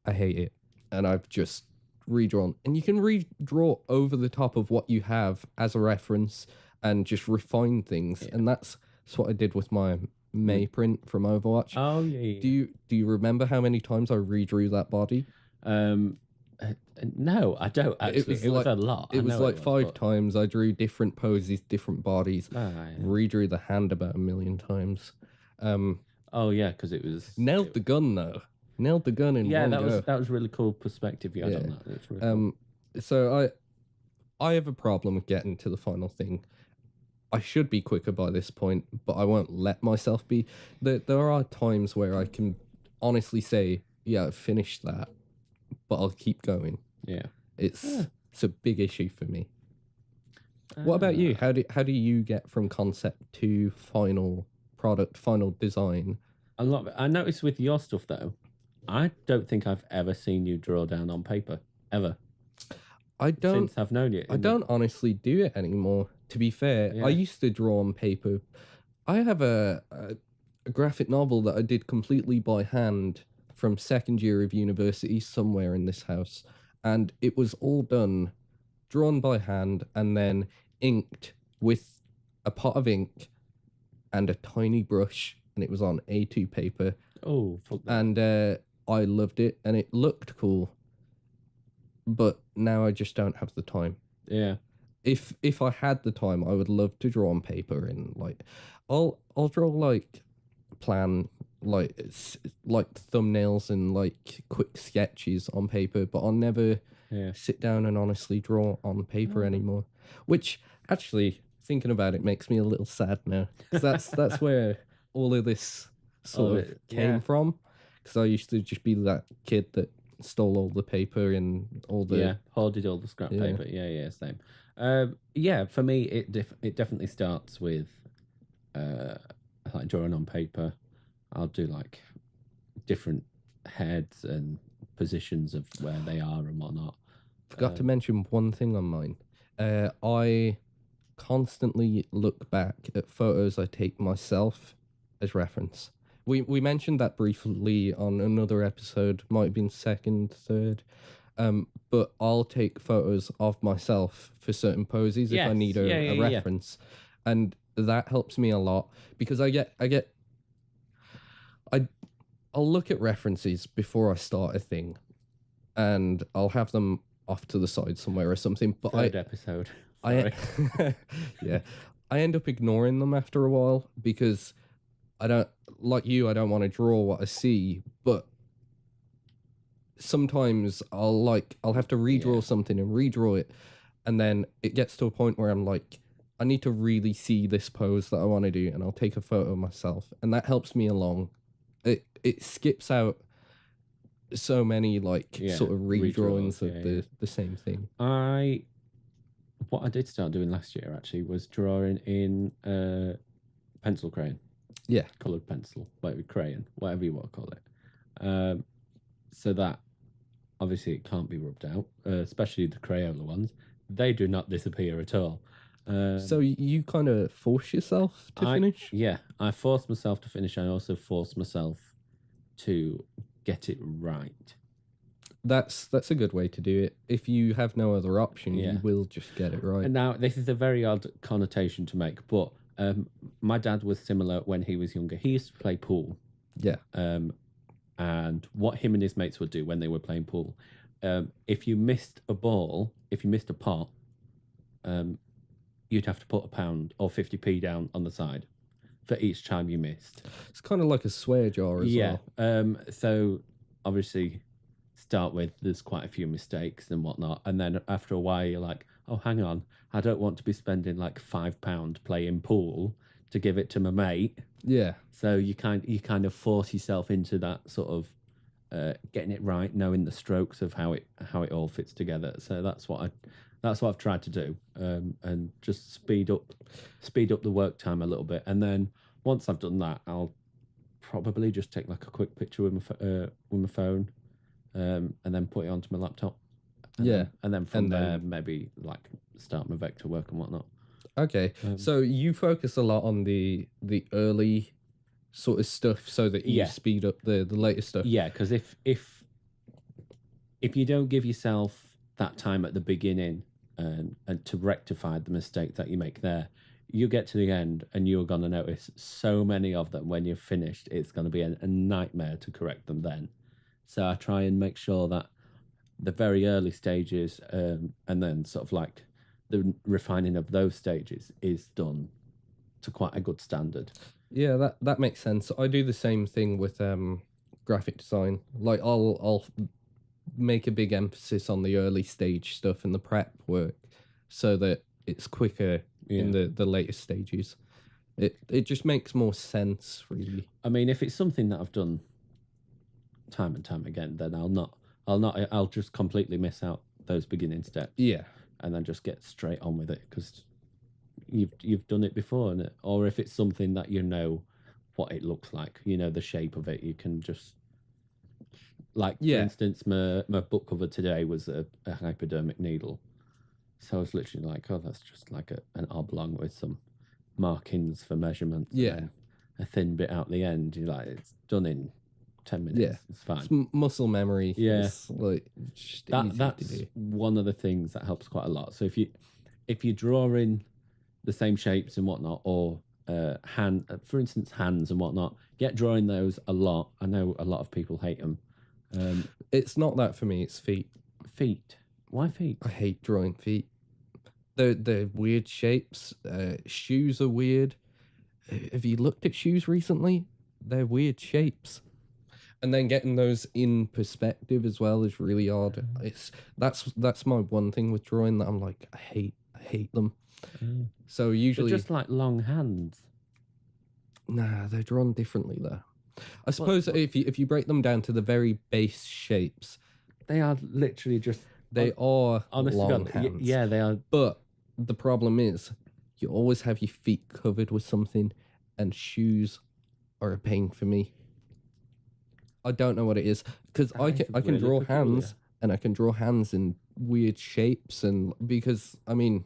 [SPEAKER 2] I hate it. And I've just redrawn. And you can redraw over the top of what you have as a reference and just refine things. And that's what I did with my May print from Overwatch.
[SPEAKER 1] Oh, yeah.
[SPEAKER 2] Do you remember how many times I redrew that body?
[SPEAKER 1] No, I don't actually. It was a lot.
[SPEAKER 2] It was like 5 times. I drew different poses, different bodies. Redrew the hand about 1 million times.
[SPEAKER 1] Oh yeah, because it was
[SPEAKER 2] nailed the gun though. Nailed the gun in one go.
[SPEAKER 1] That was really cool perspective you had on that. It's really cool.
[SPEAKER 2] So I have a problem with getting to the final thing. I should be quicker by this point, but I won't let myself be. There are times where I can honestly say, yeah, I've finished that, but I'll keep going.
[SPEAKER 1] Yeah.
[SPEAKER 2] It's a big issue for me. What about you? How do you get from concept to final product, final design?
[SPEAKER 1] I noticed with your stuff though, I don't think I've ever seen you draw down on paper ever
[SPEAKER 2] I don't
[SPEAKER 1] since I've known you.
[SPEAKER 2] I don't honestly do it anymore. To be fair, I
[SPEAKER 1] Yeah.
[SPEAKER 2] used to draw on paper. I have a graphic novel that I did completely by hand from second year of university somewhere in this house, and it was all done drawn by hand and then inked with a pot of ink and a tiny brush, and it was on A2 paper,
[SPEAKER 1] Oh, fuck that.
[SPEAKER 2] and I loved it, and it looked cool. But now I just don't have the time.
[SPEAKER 1] Yeah.
[SPEAKER 2] If I had the time, I would love to draw on paper, and like, I'll draw like plan like thumbnails and like quick sketches on paper, but I'll never
[SPEAKER 1] Yeah.
[SPEAKER 2] sit down and honestly draw on paper
[SPEAKER 1] Oh.
[SPEAKER 2] anymore. Which actually, thinking about it, makes me a little sad now, because that's where all of this sort of came from. Because I used to just be that kid that stole all the paper and all the
[SPEAKER 1] hoarded all the scrap paper. Yeah, same. Yeah, for me, it definitely starts with like drawing on paper. I'll do like different heads and positions of where they are and whatnot.
[SPEAKER 2] Forgot to mention one thing on mine. I constantly look back at photos I take myself as reference. We mentioned that briefly on another episode, might have been second, third. But I'll take photos of myself for certain poses if I need a reference. And that helps me a lot because I'll look at references before I start a thing, and I'll have them off to the side somewhere or something. But
[SPEAKER 1] Third episode.
[SPEAKER 2] I end up ignoring them after a while because I don't want to draw what I see, but sometimes I'll have to redraw something and redraw it, and then it gets to a point where I'm like, I need to really see this pose that I want to do, and I'll take a photo of myself, and that helps me along. It skips out so many sort of redrawings of the same thing.
[SPEAKER 1] What I did start doing last year actually was drawing in pencil crayon.
[SPEAKER 2] Yeah,
[SPEAKER 1] coloured pencil, like crayon, whatever you want to call it. So that obviously it can't be rubbed out, especially the Crayola ones. They do not disappear at all.
[SPEAKER 2] So you kind of force yourself to finish?
[SPEAKER 1] Yeah, I force myself to finish. I also force myself to get it right.
[SPEAKER 2] That's a good way to do it. If you have no other option, you will just get it right.
[SPEAKER 1] And now this is a very odd connotation to make, but my dad was similar when he was younger. He used to play pool.
[SPEAKER 2] Yeah.
[SPEAKER 1] And what him and his mates would do when they were playing pool, if you missed a ball, if you missed a pot, you'd have to put £1 or 50p down on the side for each time you missed.
[SPEAKER 2] It's kind of like a swear jar as well.
[SPEAKER 1] So obviously start with there's quite a few mistakes and whatnot, and then after a while you're like, oh, hang on, I don't want to be spending like £5 playing pool to give it to my mate.
[SPEAKER 2] Yeah.
[SPEAKER 1] So you kind of force yourself into that sort of getting it right, knowing the strokes of how it all fits together. So that's what I've tried to do, and just speed up the work time a little bit. And then once I've done that, I'll probably just take like a quick picture with my phone, and then put it onto my laptop. And then from there, maybe like start my vector work and whatnot.
[SPEAKER 2] Okay, so you focus a lot on the early sort of stuff so that you speed up the later stuff.
[SPEAKER 1] Yeah, because if you don't give yourself that time at the beginning and to rectify the mistake that you make there, you get to the end and you're going to notice so many of them when you're finished. It's going to be a nightmare to correct them then. So I try and make sure that the very early stages and then sort of like the refining of those stages is done to quite a good standard.
[SPEAKER 2] Yeah, that makes sense. I do the same thing with graphic design. Like I'll make a big emphasis on the early stage stuff and the prep work so that it's quicker in the later stages. It just makes more sense, really.
[SPEAKER 1] I mean, if it's something that I've done time and time again, then I'll just completely miss out those beginning steps.
[SPEAKER 2] Yeah.
[SPEAKER 1] And then just get straight on with it because you've done it before, or if it's something that you know what it looks like, you know the shape of it, you can just Like for instance, my book cover today was a hypodermic needle. So I was literally like, oh, that's just like an oblong with some markings for measurements.
[SPEAKER 2] Yeah.
[SPEAKER 1] And then a thin bit out the end. You're like, it's done in 10 minutes.
[SPEAKER 2] Yeah.
[SPEAKER 1] It's fine.
[SPEAKER 2] It's muscle memory.
[SPEAKER 1] Yeah.
[SPEAKER 2] It's like just
[SPEAKER 1] that's
[SPEAKER 2] easy to do.
[SPEAKER 1] one of the things that helps quite a lot. So if you draw in the same shapes and whatnot, or for instance, hands and whatnot, get drawing those a lot. I know a lot of people hate them.
[SPEAKER 2] It's not that for me. It's feet.
[SPEAKER 1] Feet. Why feet?
[SPEAKER 2] I hate drawing feet. They're weird shapes. Shoes are weird. Have you looked at shoes recently? They're weird shapes. And then getting those in perspective as well is really odd. That's my one thing with drawing that I'm like, I hate them. So usually
[SPEAKER 1] they're just like long hands.
[SPEAKER 2] Nah, they're drawn differently though. I suppose if you break them down to the very base shapes,
[SPEAKER 1] they are literally just
[SPEAKER 2] they are
[SPEAKER 1] honestly
[SPEAKER 2] long hands.
[SPEAKER 1] Yeah, they are.
[SPEAKER 2] But the problem is, you always have your feet covered with something, and shoes are a pain for me. I don't know what it is, because I can draw hands, and I can draw hands in weird shapes, and because I mean,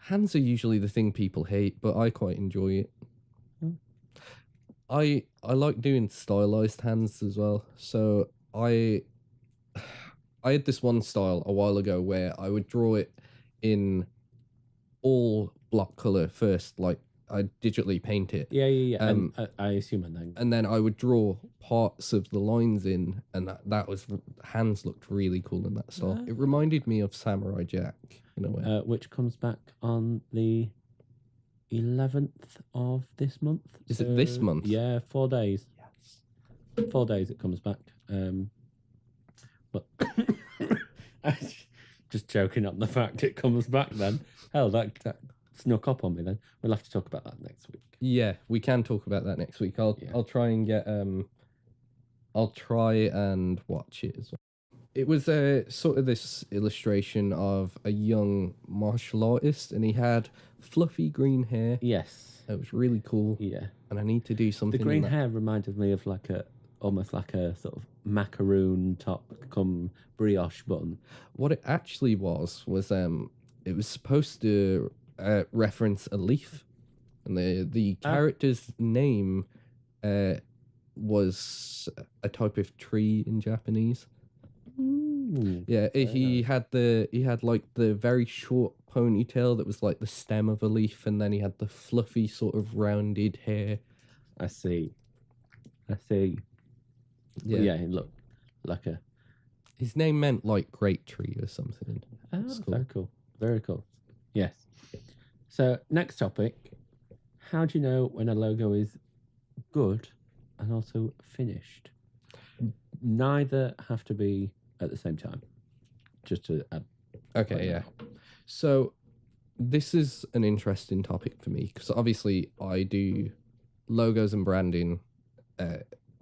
[SPEAKER 2] hands are usually the thing people hate, but I quite enjoy it. I like doing stylized hands as well. So I had this one style a while ago where I would draw it in all block color first, like I'd digitally paint it.
[SPEAKER 1] Yeah. And I assume
[SPEAKER 2] and then I would draw parts of the lines in, and that was hands looked really cool in that style. It reminded me of Samurai Jack in a way.
[SPEAKER 1] Which comes back on the 11th of this month.
[SPEAKER 2] Is it this month?
[SPEAKER 1] Yeah, 4 days. Yes, 4 days it comes back. But just joking on the fact it comes back then. Hell, that snuck up on me then. We'll have to talk about that next week.
[SPEAKER 2] Yeah, we can talk about that next week. I'll try and get I'll try and watch it as well. It was sort of this illustration of a young martial artist, and he had fluffy green hair.
[SPEAKER 1] Yes.
[SPEAKER 2] It was really cool.
[SPEAKER 1] Yeah.
[SPEAKER 2] And I need to do something.
[SPEAKER 1] The green hair reminded me of almost like a sort of macaroon top come brioche bun.
[SPEAKER 2] What it actually was it was supposed to reference a leaf, and the character's name was a type of tree in Japanese.
[SPEAKER 1] Ooh,
[SPEAKER 2] yeah, he had like the very short ponytail that was like the stem of a leaf, and then he had the fluffy sort of rounded hair.
[SPEAKER 1] I see. Yeah, he looked like a.
[SPEAKER 2] His name meant like great tree or something.
[SPEAKER 1] Oh, cool. Very cool. Yes. So next topic: how do you know when a logo is good and also finished? Neither have to be at the same time. Just to add.
[SPEAKER 2] Okay, yeah. So this is an interesting topic for me, because obviously I do logos and branding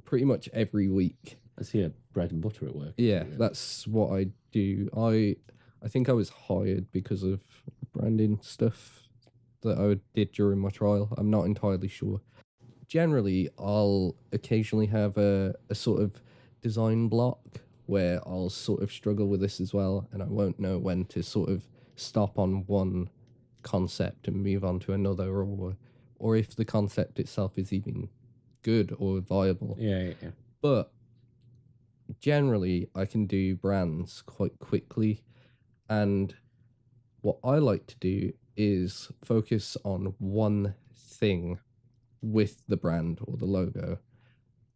[SPEAKER 2] pretty much every week.
[SPEAKER 1] I see a bread and butter at work.
[SPEAKER 2] Yeah, that's what I do. I think I was hired because of branding stuff that I did during my trial. I'm not entirely sure. Generally, I'll occasionally have a sort of design block where I'll sort of struggle with this as well, and I won't know when to sort of stop on one concept and move on to another, or if the concept itself is even good or viable.
[SPEAKER 1] Yeah.
[SPEAKER 2] But generally, I can do brands quite quickly, and what I like to do is focus on one thing with the brand or the logo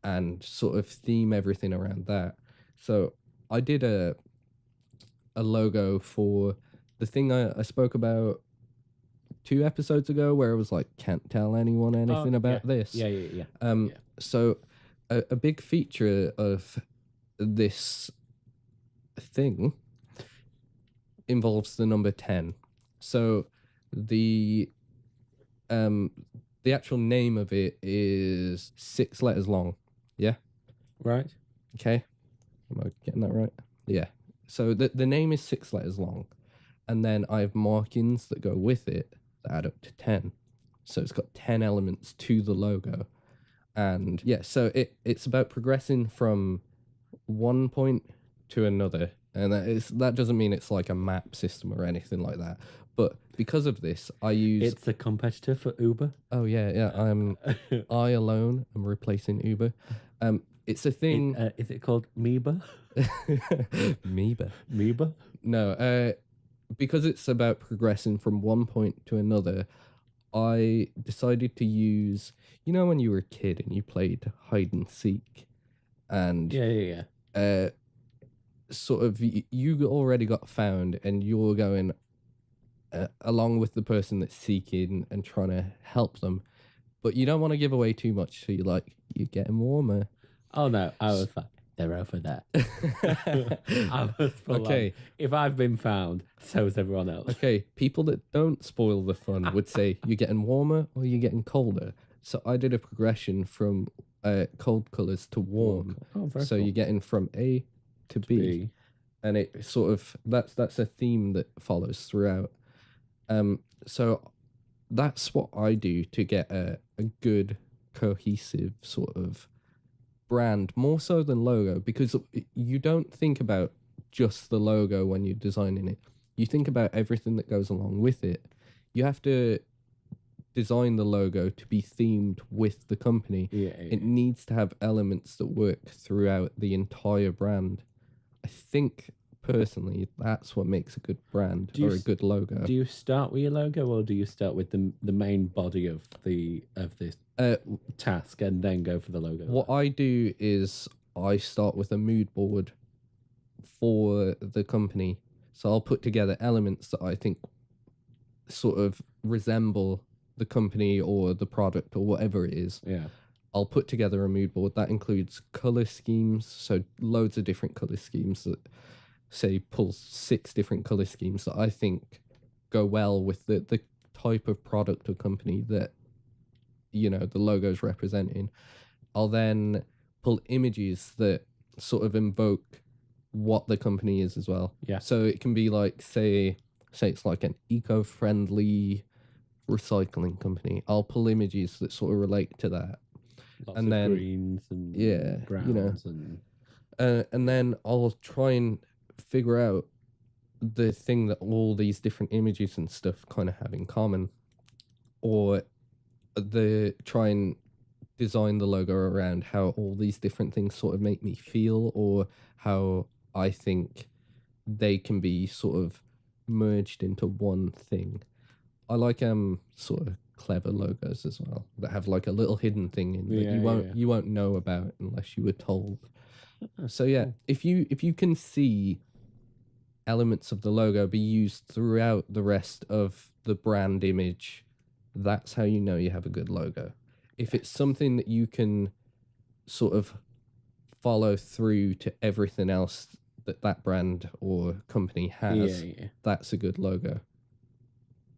[SPEAKER 2] and sort of theme everything around that. So I did a logo for the thing I spoke about 2 episodes ago, where it was like, can't tell anyone anything about this.
[SPEAKER 1] Yeah.
[SPEAKER 2] So a big feature of this thing involves the number 10. So the actual name of it is 6 letters long. Yeah.
[SPEAKER 1] Right.
[SPEAKER 2] Okay. Am I getting that right? Yeah. So the name is 6 letters long, and then I have markings that go with it that add up to 10. So it's got 10 elements to the logo. And yeah, so it's about progressing from one point to another, and that doesn't mean it's like a map system or anything like that. But because of this, I use.
[SPEAKER 1] It's a competitor for Uber.
[SPEAKER 2] Oh yeah. I alone am replacing Uber. It's a thing.
[SPEAKER 1] Is it called Meba?
[SPEAKER 2] Meba.
[SPEAKER 1] Meba?
[SPEAKER 2] No. Because it's about progressing from one point to another, I decided to use. You know, when you were a kid and you played hide and seek, and
[SPEAKER 1] Yeah.
[SPEAKER 2] sort of you already got found, and you're going along with the person that's seeking and trying to help them, but you don't want to give away too much, so you're getting warmer.
[SPEAKER 1] Oh no, I was like, they're over that. I was
[SPEAKER 2] Okay.
[SPEAKER 1] If I've been found, so is everyone else.
[SPEAKER 2] Okay, people that don't spoil the fun would say you're getting warmer or you're getting colder. So I did a progression from cold colors to warm.
[SPEAKER 1] Oh, very
[SPEAKER 2] so
[SPEAKER 1] cool.
[SPEAKER 2] you're getting from A to B. And it sort of that's a theme that follows throughout. So that's what I do to get a good cohesive sort of brand, more so than logo, because you don't think about just the logo when you're designing it. You think about everything that goes along with it. You have to design the logo to be themed with the company. It needs to have elements that work throughout the entire brand. I think personally that's what makes a good brand or a good logo.
[SPEAKER 1] Do you start with your logo, or do you start with the main body of this task and then go for the logo?
[SPEAKER 2] What I do is I start with a mood board for the company. So I'll put together elements that I think sort of resemble the company or the product or whatever it is.
[SPEAKER 1] Yeah.
[SPEAKER 2] I'll put together a mood board that includes color schemes, so loads of different color schemes that say pull 6 different color schemes that I think go well with the type of product or company that the logo's representing. I'll then pull images that sort of invoke what the company is as well.
[SPEAKER 1] Yeah.
[SPEAKER 2] So it can be like say it's like an eco-friendly recycling company. I'll pull images that sort of relate to that.
[SPEAKER 1] Lots and of then greens and browns
[SPEAKER 2] and then I'll try and figure out the thing that all these different images and stuff kind of have in common, or try and design the logo around how all these different things sort of make me feel, or how I think they can be sort of merged into one thing. I like sort of clever logos as well that have like a little hidden thing in that you won't know about unless you were told. So yeah, cool. if you can see elements of the logo be used throughout the rest of the brand image, that's how you know you have a good logo. If it's something that you can sort of follow through to everything else that brand or company has, that's a good logo.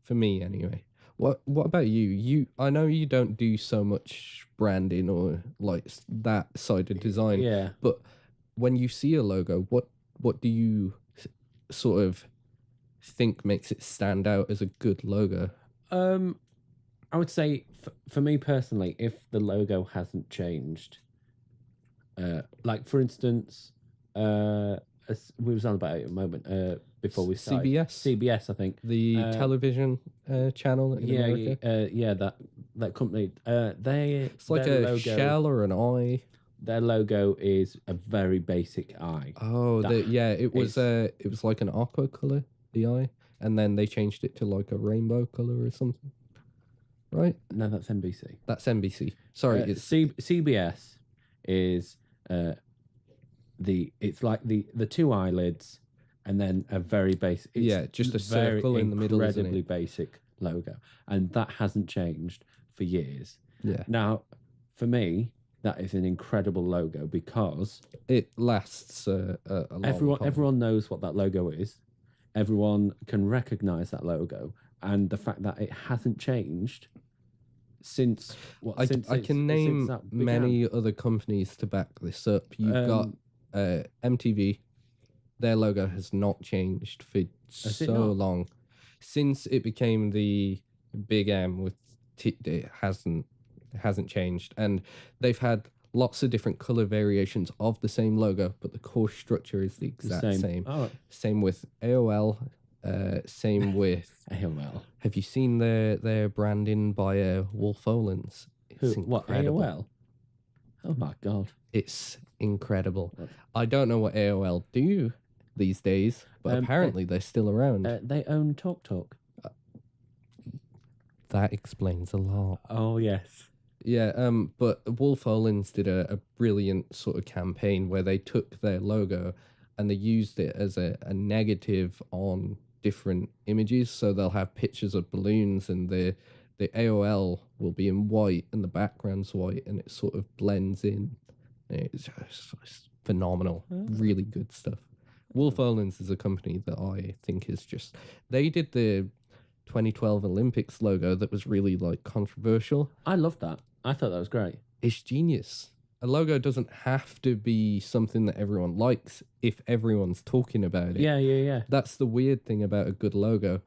[SPEAKER 2] For me, anyway. What about you? I know you don't do so much branding or like that side of design.
[SPEAKER 1] Yeah.
[SPEAKER 2] But when you see a logo, what do you sort of think makes it stand out as a good logo?
[SPEAKER 1] I would say for me personally, if the logo hasn't changed, like for instance, as we was on about it a moment before we started. CBS, I think.
[SPEAKER 2] The television channel in America.
[SPEAKER 1] That company.
[SPEAKER 2] It's like a logo, shell or an eye.
[SPEAKER 1] Their logo is a very basic eye.
[SPEAKER 2] Oh, it was like an aqua color, the eye, and then they changed it to like a rainbow color or something. Right?
[SPEAKER 1] No, that's NBC.
[SPEAKER 2] That's NBC. Sorry, it's
[SPEAKER 1] CBS is it's like the 2 eyelids and then a very basic.
[SPEAKER 2] Just a circle in the middle.
[SPEAKER 1] Incredibly basic logo, and that hasn't changed for years.
[SPEAKER 2] Yeah.
[SPEAKER 1] Now, for me, that is an incredible logo because
[SPEAKER 2] it lasts a long time.
[SPEAKER 1] Everyone knows what that logo is. Everyone can recognize that logo, and the fact that it hasn't changed since
[SPEAKER 2] I can name many other companies to back this up. You've got MTV. Their logo has not changed for so long. Since it became the Big M with it hasn't changed, and they've had lots of different color variations of the same logo, but the core structure is the exact same.
[SPEAKER 1] Oh,
[SPEAKER 2] Same with AOL. Same with.
[SPEAKER 1] AOL.
[SPEAKER 2] Have you seen their branding by Wolf Olins? It's
[SPEAKER 1] What,
[SPEAKER 2] incredible.
[SPEAKER 1] AOL? Oh my god.
[SPEAKER 2] It's incredible. I don't know what AOL do these days, but apparently they're still around.
[SPEAKER 1] They own TalkTalk.
[SPEAKER 2] That explains a lot.
[SPEAKER 1] Oh yes.
[SPEAKER 2] Yeah, but Wolf Olins did a brilliant sort of campaign where they took their logo and they used it as a negative on different images. So they'll have pictures of balloons and the AOL will be in white and the background's white and it sort of blends in. It's phenomenal. Really good stuff. Wolf Olins is a company that I think is just... They did the 2012 Olympics logo that was really like controversial.
[SPEAKER 1] I loved that. I thought that was great.
[SPEAKER 2] It's genius. A logo doesn't have to be something that everyone likes if everyone's talking about it.
[SPEAKER 1] Yeah.
[SPEAKER 2] That's the weird thing about a good logo.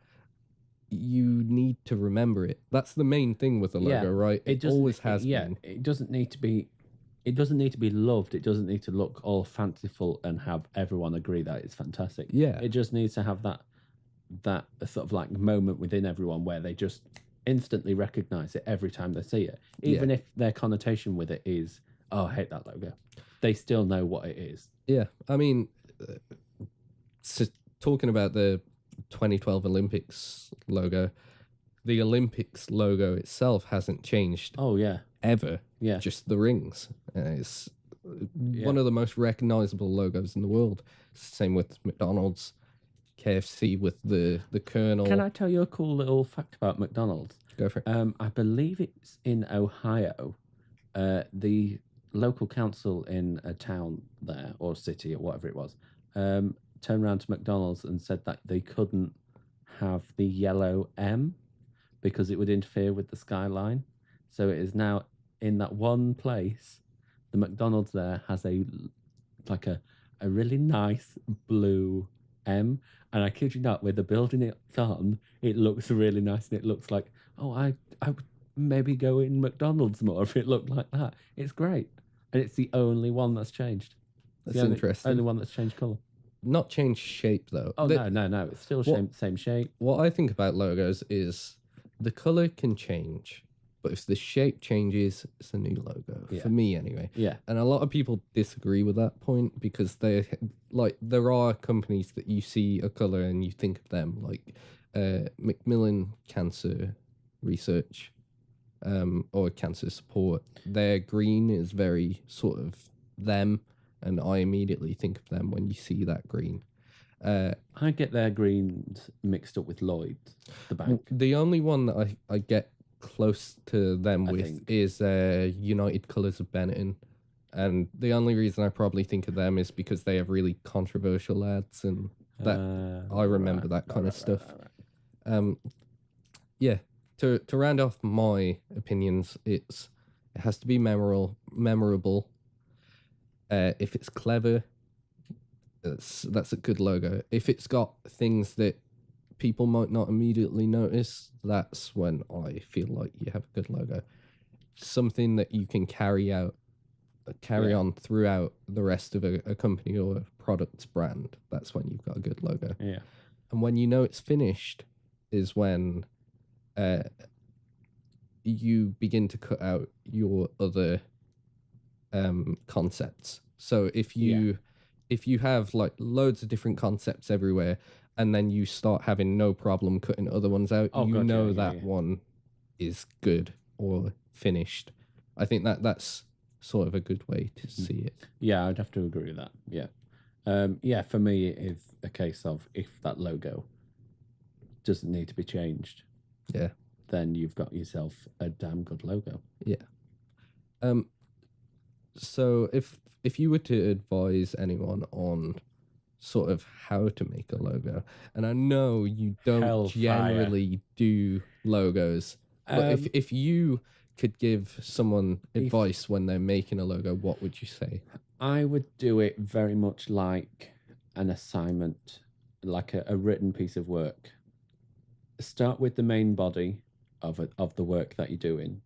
[SPEAKER 2] You need to remember it. That's the main thing with a logo, right? It always has been.
[SPEAKER 1] It doesn't need to be. It doesn't need to be loved. It doesn't need to look all fanciful and have everyone agree that it's fantastic.
[SPEAKER 2] Yeah.
[SPEAKER 1] It just needs to have that sort of like moment within everyone where they just instantly recognize it every time they see it, even if their connotation with it is, oh, I hate that logo. They still know what it is.
[SPEAKER 2] Yeah, I mean, so talking about the 2012 Olympics logo, the Olympics logo itself hasn't changed.
[SPEAKER 1] Oh yeah,
[SPEAKER 2] ever.
[SPEAKER 1] Yeah,
[SPEAKER 2] just the rings. It's one of the most recognizable logos in the world. Same with McDonald's, KFC with the Colonel.
[SPEAKER 1] Can I tell you a cool little fact about McDonald's?
[SPEAKER 2] Go for it.
[SPEAKER 1] I believe it's in Ohio. The local council in a town there or city or whatever it was turned around to McDonald's and said that they couldn't have the yellow M because it would interfere with the skyline. So it is now in that one place. The McDonald's there has a really nice blue M, and I kid you not, with the building it's on, it looks really nice, and it looks like, oh, I would maybe go in McDonald's more if it looked like that. It's great, and it's the only one that's changed.
[SPEAKER 2] That's interesting.
[SPEAKER 1] Only one that's changed colour.
[SPEAKER 2] Not changed shape though.
[SPEAKER 1] Oh no, it's still same shape.
[SPEAKER 2] What I think about logos is the colour can change, but if the shape changes, it's a new logo. For me, anyway.
[SPEAKER 1] Yeah.
[SPEAKER 2] And a lot of people disagree with that point because there are companies that you see a colour and you think of them, like Macmillan Cancer Research or Cancer Support. Their green is very sort of them, and I immediately think of them when you see that green.
[SPEAKER 1] I get their greens mixed up with Lloyd's, the bank.
[SPEAKER 2] The only one that I get close to them is United Colours of Benetton, and the only reason I probably think of them is because they have really controversial ads, and that I remember that kind of stuff. Yeah, to round off my opinions, it has to be memorable. If it's clever, that's a good logo. If it's got things that people might not immediately notice, that's when I feel like you have a good logo. Something that you can carry on throughout the rest of a company or a product's brand. That's when you've got a good logo.
[SPEAKER 1] Yeah.
[SPEAKER 2] And when you know it's finished is when you begin to cut out your other concepts. So if you have like loads of different concepts everywhere, and then you start having no problem cutting other ones out, that one is good or finished. I think that's sort of a good way to see it.
[SPEAKER 1] Yeah, I'd have to agree with that. Yeah. For me, it is a case of if that logo doesn't need to be changed, then you've got yourself a damn good logo.
[SPEAKER 2] Yeah. So if you were to advise anyone on sort of how to make a logo, and I know you don't generally do logos, but if you could give someone advice when they're making a logo, what would you say?
[SPEAKER 1] I would do it very much like an assignment, like a written piece of work. Start with the main body of the work that you're doing.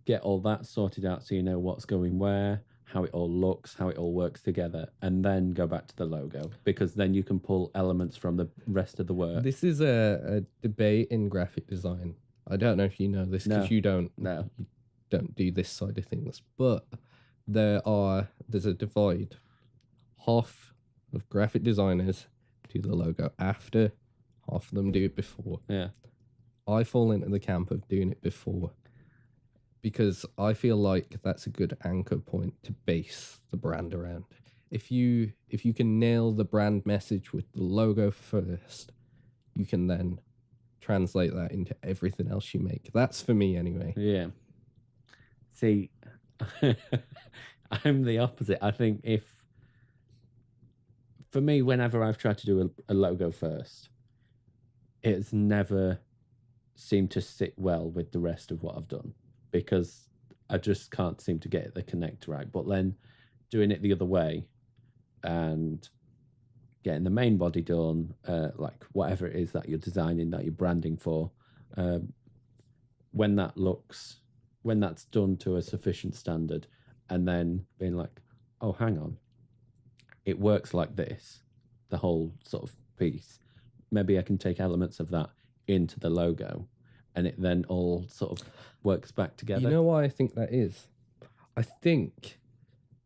[SPEAKER 1] Get all that sorted out so you know what's going where, how it all looks, how it all works together, and then go back to the logo, because then you can pull elements from the rest of the work.
[SPEAKER 2] This is a debate in graphic design. I don't know if you know this because
[SPEAKER 1] No.
[SPEAKER 2] you don't do this side of things, but there's a divide. Half of graphic designers do the logo after, half of them do it before.
[SPEAKER 1] Yeah.
[SPEAKER 2] I fall into the camp of doing it before, because I feel like that's a good anchor point to base the brand around. If you can nail the brand message with the logo first, you can then translate that into everything else you make. That's for me anyway.
[SPEAKER 1] Yeah. See, I'm the opposite. I think for me, whenever I've tried to do a logo first, it's never seemed to sit well with the rest of what I've done, because I just can't seem to get the connect right. But then doing it the other way and getting the main body done, like whatever it is that you're designing, that you're branding for, when that's done to a sufficient standard, and then being like, oh, hang on, it works like this, the whole sort of piece. Maybe I can take elements of that into the logo, and it then all sort of works back together.
[SPEAKER 2] You know why I think that is? I think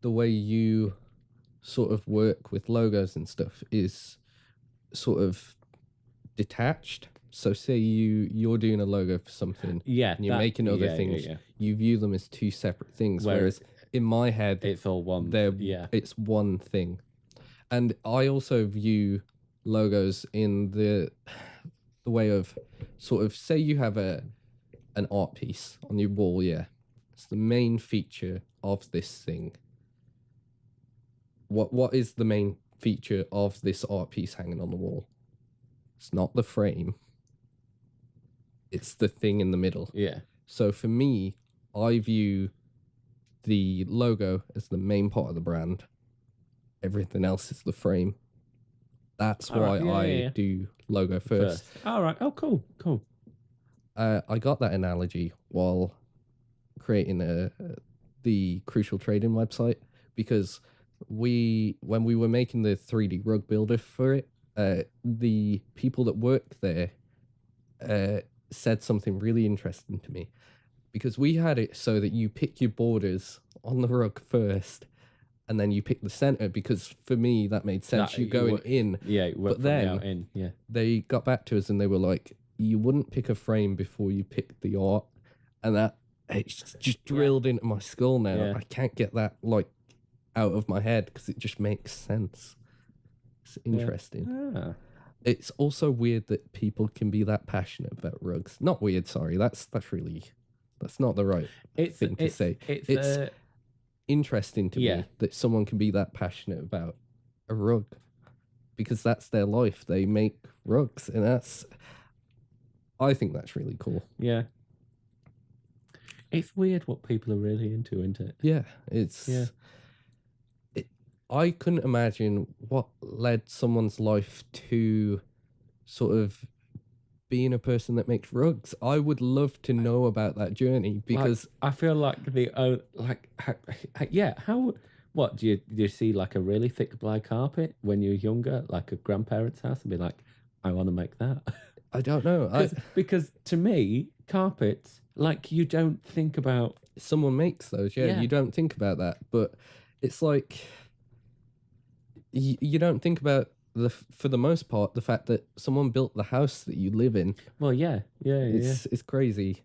[SPEAKER 2] the way you sort of work with logos and stuff is sort of detached. So say you're doing a logo for something, and you're making other things. You view them as two separate things. Whereas in my head,
[SPEAKER 1] it's all one.
[SPEAKER 2] It's one thing. And I also view logos in the way of sort of, say you have an art piece on your wall. Yeah, it's the main feature of this thing. What is the main feature of this art piece hanging on the wall? It's not the frame. It's the thing in the middle.
[SPEAKER 1] Yeah.
[SPEAKER 2] So for me, I view the logo as the main part of the brand. Everything else is the frame. That's why I do logo first.
[SPEAKER 1] All right. Oh, cool.
[SPEAKER 2] I got that analogy while creating the Crucial Trading website, because when we were making the 3D rug builder for it, the people that worked there said something really interesting to me, because we had it so that you pick your borders on the rug first, and then you pick the center, because for me that made sense. You're going in.
[SPEAKER 1] Yeah,
[SPEAKER 2] but then
[SPEAKER 1] out in. Yeah.
[SPEAKER 2] They got back to us and they were like, you wouldn't pick a frame before you pick the art. And that, it's just drilled into my skull now.
[SPEAKER 1] Yeah.
[SPEAKER 2] I can't get that like out of my head because it just makes sense. It's interesting.
[SPEAKER 1] Yeah.
[SPEAKER 2] It's also weird that people can be that passionate about rugs. Not weird, sorry. That's not the right thing to say. It's interesting to me that someone can be that passionate about a rug, because that's their life. They make rugs, and I think that's really cool.
[SPEAKER 1] Yeah. It's weird what people are really into, isn't it?
[SPEAKER 2] Yeah, I couldn't imagine what led someone's life to sort of being a person that makes rugs. I would love to know about that journey, because
[SPEAKER 1] I feel like how what do you see like a really thick black carpet when you're younger, like a grandparent's house, and be like, I want to make that?
[SPEAKER 2] I don't know.
[SPEAKER 1] Because to me, carpets, like, you don't think about
[SPEAKER 2] someone makes those. Yeah, you don't think about that, but it's like you don't think about for the most part, the fact that someone built the house that you live in.
[SPEAKER 1] Well, it's
[SPEAKER 2] crazy.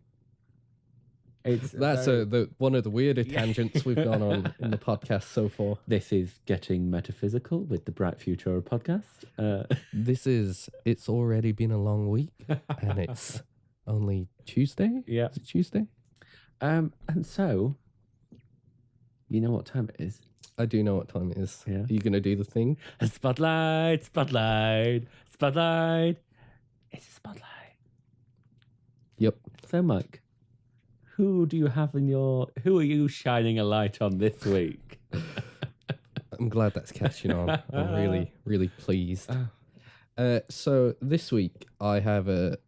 [SPEAKER 2] That's
[SPEAKER 1] very...
[SPEAKER 2] one of the weirder tangents we've gone on in the podcast so far.
[SPEAKER 1] This is getting metaphysical with the Bright Futura podcast.
[SPEAKER 2] It's already been a long week, and it's only Tuesday.
[SPEAKER 1] Yeah,
[SPEAKER 2] is it Tuesday?
[SPEAKER 1] And so, you know what time it is?
[SPEAKER 2] I do know what time it is.
[SPEAKER 1] Yeah.
[SPEAKER 2] Are you going to do the thing?
[SPEAKER 1] Spotlight, spotlight, spotlight. It's a spotlight.
[SPEAKER 2] Yep.
[SPEAKER 1] So, Mike, who are you shining a light on this week?
[SPEAKER 2] I'm glad that's catching on. I'm really, really pleased. So this week I have a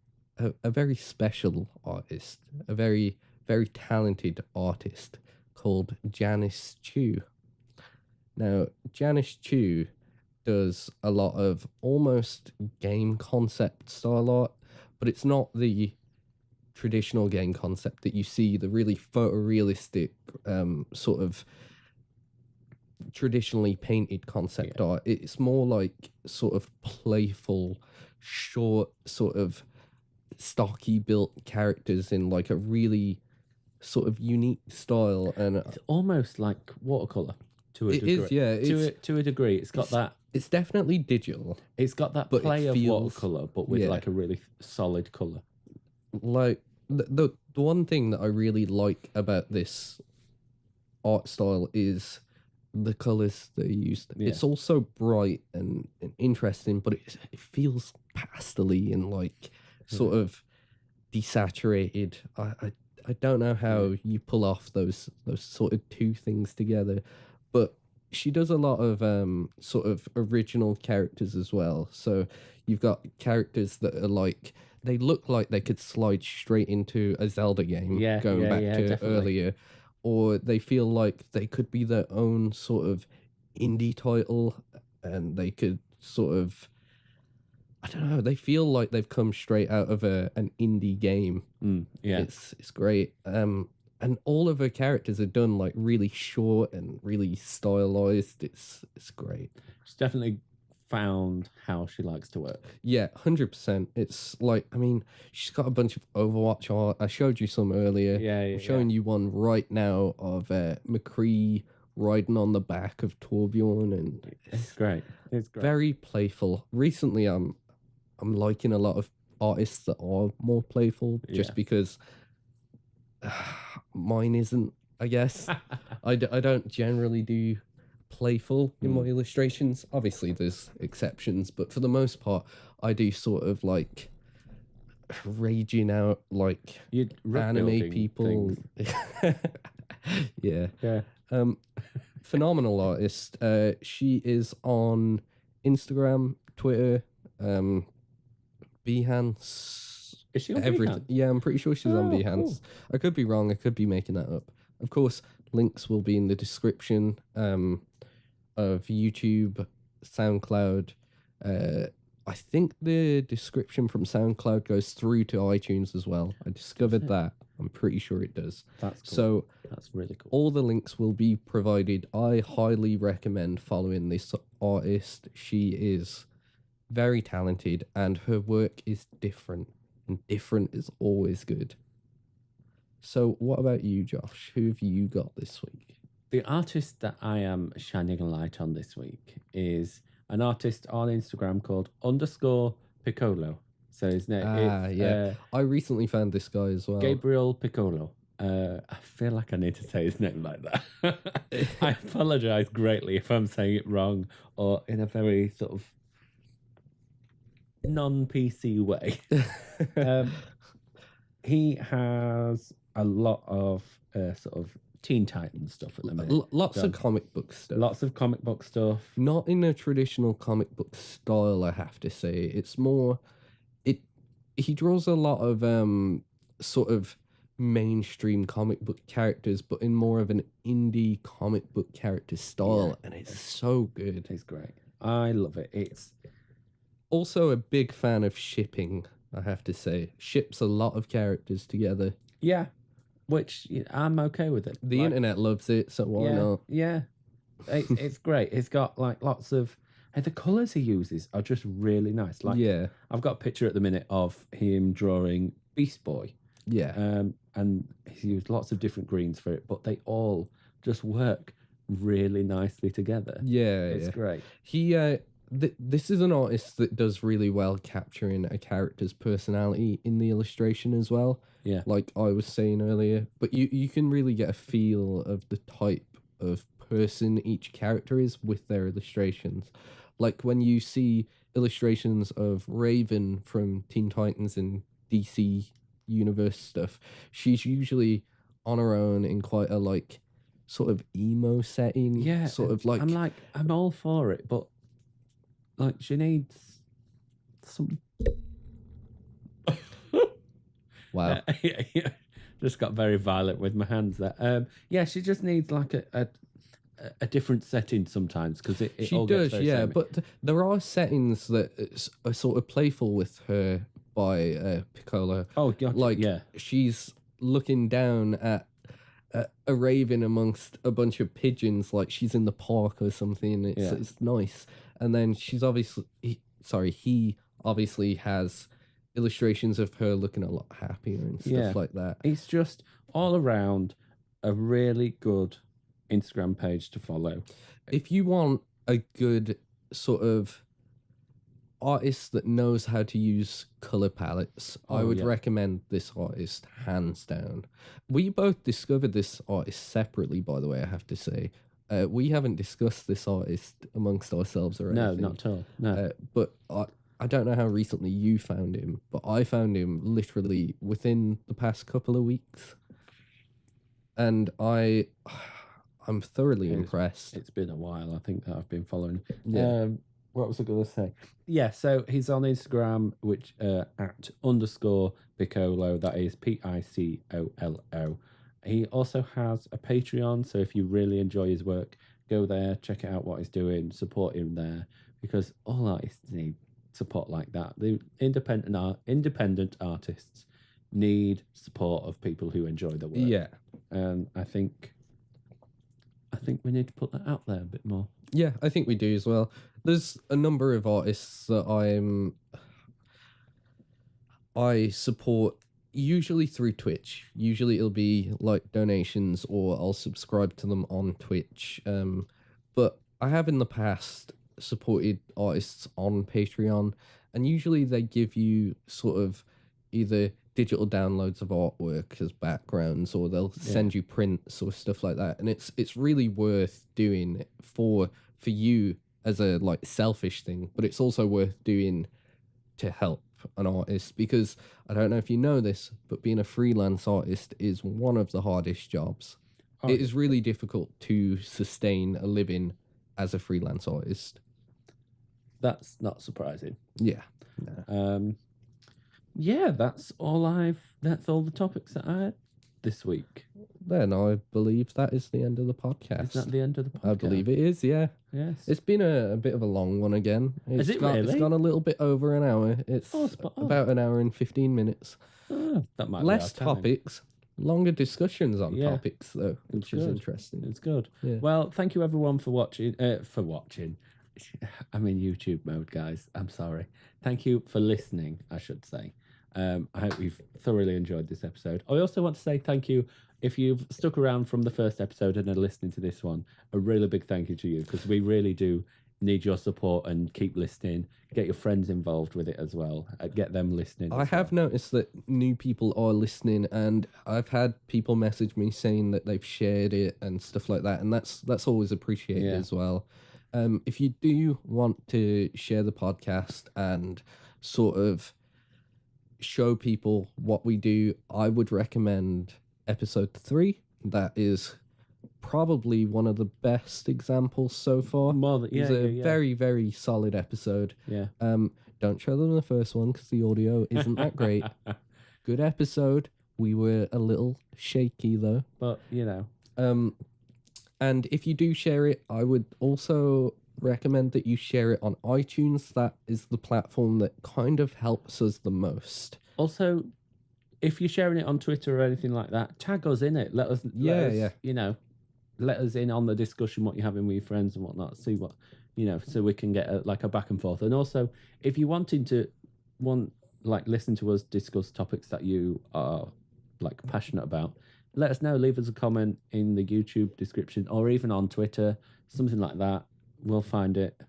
[SPEAKER 2] very special artist, a very, very talented artist called Janice Chu. Now, Janice Chu does a lot of almost game concept style art, but it's not the traditional game concept that you see, the really photorealistic sort of traditionally painted concept art. It's more like sort of playful, short, sort of stocky built characters in like a really sort of unique style, and
[SPEAKER 1] It's almost like watercolor to a degree.
[SPEAKER 2] yeah.
[SPEAKER 1] To a degree, it's got that.
[SPEAKER 2] It's definitely digital.
[SPEAKER 1] It's got that
[SPEAKER 2] but
[SPEAKER 1] play
[SPEAKER 2] it
[SPEAKER 1] of
[SPEAKER 2] feels-
[SPEAKER 1] watercolor, but with
[SPEAKER 2] yeah.
[SPEAKER 1] like a really solid color.
[SPEAKER 2] Like the one thing that I really like about this art style is the colors they used.
[SPEAKER 1] Yeah.
[SPEAKER 2] It's also bright and interesting, but it feels pastely and like sort of desaturated. I don't know how you pull off those sort of two things together, but she does a lot of sort of original characters as well. So you've got characters that are like, they look like they could slide straight into a Zelda game, going back to
[SPEAKER 1] definitely.
[SPEAKER 2] earlier, or they feel like they could be their own sort of indie title, and they could sort of, I don't know, they feel like they've come straight out of an indie game.
[SPEAKER 1] Yeah.
[SPEAKER 2] It's great. And all of her characters are done like really short and really stylized. It's great.
[SPEAKER 1] She's definitely found how she likes to work.
[SPEAKER 2] Yeah, 100%. It's like, I mean, she's got a bunch of Overwatch art. I showed you some earlier. I'm showing you one right now of McCree riding on the back of Torbjorn, and
[SPEAKER 1] It's great. It's great.
[SPEAKER 2] very playful. Recently, I'm liking a lot of artists that are more playful, just because mine isn't, I guess. I don't generally do playful in my illustrations. Obviously, there's exceptions, but for the most part, I do sort of like raging out like anime people. Yeah. Phenomenal artist. She is on Instagram, Twitter, Behance.
[SPEAKER 1] Is she on
[SPEAKER 2] everything?
[SPEAKER 1] Behance?
[SPEAKER 2] Yeah, I'm pretty sure she's on Behance.
[SPEAKER 1] Cool.
[SPEAKER 2] I could be wrong. I could be making that up. Of course, links will be in the description of YouTube, SoundCloud. I think the description from SoundCloud goes through to iTunes as well. I discovered that. I'm pretty sure it does.
[SPEAKER 1] That's cool.
[SPEAKER 2] So
[SPEAKER 1] that's really cool.
[SPEAKER 2] All the links will be provided. I highly recommend following this artist. She is very talented and her work is different, and different is always good. So what about you, Josh? Who have you got this week?
[SPEAKER 1] The artist that I am shining a light on this week is an artist on Instagram called _Piccolo. So his name is
[SPEAKER 2] I recently found this guy as well.
[SPEAKER 1] Gabriel Piccolo. I feel like I need to say his name like that. I apologize greatly if I'm saying it wrong or in a very sort of non-PC way. He has a lot of sort of Teen Titans stuff at the minute.
[SPEAKER 2] Lots of comic book stuff.
[SPEAKER 1] Lots of comic book stuff.
[SPEAKER 2] Not in a traditional comic book style, I have to say. It's more... He draws a lot of sort of mainstream comic book characters, but in more of an indie comic book character style, and it's so good.
[SPEAKER 1] It's great. I love it. It's
[SPEAKER 2] also a big fan of shipping, I have to say. Ships a lot of characters together.
[SPEAKER 1] Yeah, which I'm okay with it.
[SPEAKER 2] The internet loves it, so why not?
[SPEAKER 1] Yeah, it's great. It's got like lots of... And the colours he uses are just really nice. Like, I've got a picture at the minute of him drawing Beast Boy.
[SPEAKER 2] Yeah.
[SPEAKER 1] And he's used lots of different greens for it, but they all just work really nicely together.
[SPEAKER 2] Yeah,
[SPEAKER 1] it's great.
[SPEAKER 2] He this is an artist that does really well capturing a character's personality in the illustration as well.
[SPEAKER 1] Yeah.
[SPEAKER 2] Like I was saying earlier, but you can really get a feel of the type of person each character is with their illustrations. Like when you see illustrations of Raven from Teen Titans and DC Universe stuff, she's usually on her own in quite a like sort of emo setting.
[SPEAKER 1] Yeah.
[SPEAKER 2] Sort of like
[SPEAKER 1] I'm all for it, but like she needs some...
[SPEAKER 2] Wow.
[SPEAKER 1] Just got very violent with my hands there. Yeah, she just needs like a different setting sometimes because it
[SPEAKER 2] She
[SPEAKER 1] all gets
[SPEAKER 2] does,
[SPEAKER 1] very
[SPEAKER 2] yeah,
[SPEAKER 1] samey.
[SPEAKER 2] but there are settings that are sort of playful with her by Piccolo.
[SPEAKER 1] Oh, gotcha.
[SPEAKER 2] Like
[SPEAKER 1] Yeah.
[SPEAKER 2] she's looking down at a raven amongst a bunch of pigeons, like she's in the park or something. It's nice. And then she's he obviously has illustrations of her looking a lot happier and stuff like that.
[SPEAKER 1] It's just all around a really good Instagram page to follow.
[SPEAKER 2] If you want a good sort of artist that knows how to use color palettes, I would recommend this artist hands down. We both discovered this artist separately, by the way, I have to say. We haven't discussed this artist amongst ourselves or anything.
[SPEAKER 1] No, not at all. No.
[SPEAKER 2] But I don't know how recently you found him, but I found him literally within the past couple of weeks. And I'm thoroughly impressed.
[SPEAKER 1] It's been a while, I think, that I've been following.
[SPEAKER 2] Yeah.
[SPEAKER 1] What was I going to say? Yeah, so he's on Instagram, which @_Piccolo. That is Picolo. He also has a Patreon, so if you really enjoy his work, go there, check out what he's doing, support him there, because all artists need support like that. The independent artists need support of people who enjoy the work.
[SPEAKER 2] Yeah.
[SPEAKER 1] And I think we need to put that out there a bit more.
[SPEAKER 2] Yeah, I think we do as well. There's a number of artists that I support usually through Twitch. Usually it'll be like donations or I'll subscribe to them on Twitch. But I have in the past supported artists on Patreon, and usually they give you sort of either digital downloads of artwork as backgrounds, or they'll send you prints or stuff like that, and it's really worth doing for you as a like selfish thing, but it's also worth doing to help an artist, because I don't know if you know this, but being a freelance artist is one of the hardest jobs. It is really difficult to sustain a living as a freelance artist.
[SPEAKER 1] That's not surprising.
[SPEAKER 2] Yeah.
[SPEAKER 1] Yeah, that's all the topics that I had this week.
[SPEAKER 2] Then I believe that is the end of the podcast.
[SPEAKER 1] Is that the end of the podcast?
[SPEAKER 2] I believe it is, yeah.
[SPEAKER 1] Yes.
[SPEAKER 2] It's been a bit of a long one again.
[SPEAKER 1] Is it really?
[SPEAKER 2] It's gone a little bit over an hour. It's about an hour and 15 minutes.
[SPEAKER 1] That might
[SPEAKER 2] Less
[SPEAKER 1] be our time.
[SPEAKER 2] topics, longer discussions on topics, though, which is interesting.
[SPEAKER 1] It's good.
[SPEAKER 2] Yeah.
[SPEAKER 1] Well, thank you everyone for watching. I'm in YouTube mode, guys. I'm sorry. Thank you for listening, I should say. I hope you've thoroughly enjoyed this episode. I also want to say thank you if you've stuck around from the first episode and are listening to this one. A really big thank you to you, because we really do need your support, and keep listening. Get your friends involved with it as well. Get them listening.
[SPEAKER 2] I have noticed that new people are listening, and I've had people message me saying that they've shared it and stuff like that, and that's always appreciated as well. If you do want to share the podcast and sort of show people what we do, I would recommend episode 3. That is probably one of the best examples so far. It's a very, very solid episode.
[SPEAKER 1] Yeah.
[SPEAKER 2] Don't show them the first one because the audio isn't that great. Good episode. We were a little shaky though.
[SPEAKER 1] But, you know.
[SPEAKER 2] And if you do share it, I would also recommend that you share it on iTunes. That is the platform that kind of helps us the most.
[SPEAKER 1] Also, if you're sharing it on Twitter or anything like that, tag us in it. Let us you know, let us in on the discussion, what you're having with your friends and whatnot. See what, you know, so we can get a back and forth. And also, if you're wanting to listen to us discuss topics that you are like passionate about, let us know. Leave us a comment in the YouTube description, or even on Twitter, something like that. We'll find it,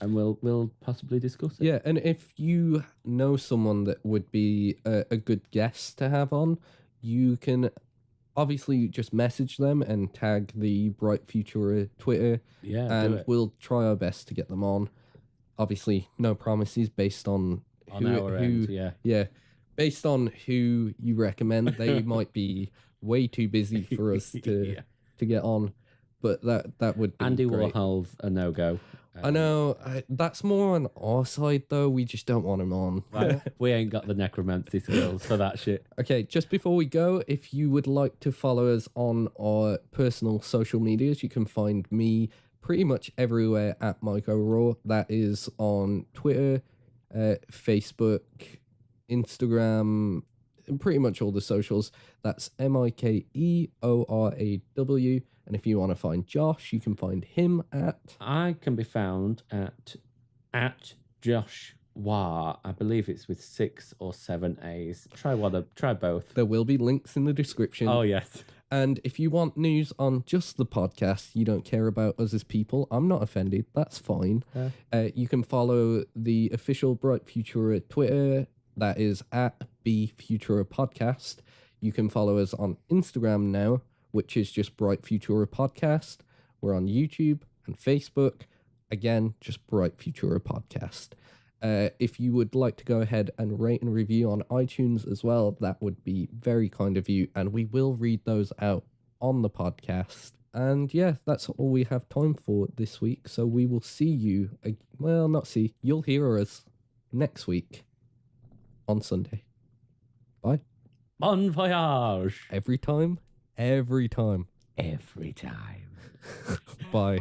[SPEAKER 1] and we'll possibly discuss it.
[SPEAKER 2] Yeah, and if you know someone that would be a good guest to have on, you can obviously just message them and tag the Bright Futura Twitter.
[SPEAKER 1] Yeah,
[SPEAKER 2] and we'll try our best to get them on. Obviously, no promises based on
[SPEAKER 1] our end.
[SPEAKER 2] Yeah, based on who you recommend. They might be way too busy for us to get on. But that would be
[SPEAKER 1] Andy
[SPEAKER 2] great.
[SPEAKER 1] Warhol's a no-go.
[SPEAKER 2] I know. That's more on our side, though. We just don't want him on.
[SPEAKER 1] Right? We ain't got the necromancy skills for that shit.
[SPEAKER 2] Okay, just before we go, if you would like to follow us on our personal social medias, you can find me pretty much everywhere at Mike O'Rourke. That is on Twitter, Facebook, Instagram, and pretty much all the socials. That's MikeOraw. And if you want to find Josh, you can find him at...
[SPEAKER 1] I can be found at Josh Wah. I believe it's with 6 or 7 A's. Try both.
[SPEAKER 2] There will be links in the description.
[SPEAKER 1] Oh, yes.
[SPEAKER 2] And if you want news on just the podcast, you don't care about us as people, I'm not offended. That's fine. You can follow the official Bright Futura Twitter. That is at BFutura Podcast. You can follow us on Instagram now, which is just Bright Futura Podcast. We're on YouTube and Facebook. Again, just Bright Futura Podcast. If you would like to go ahead and rate and review on iTunes as well, that would be very kind of you, and we will read those out on the podcast. And yeah, that's all we have time for this week. So we will see you, you'll hear us next week on Sunday. Bye.
[SPEAKER 1] Bon voyage.
[SPEAKER 2] Every time.
[SPEAKER 1] Every time.
[SPEAKER 2] Bye.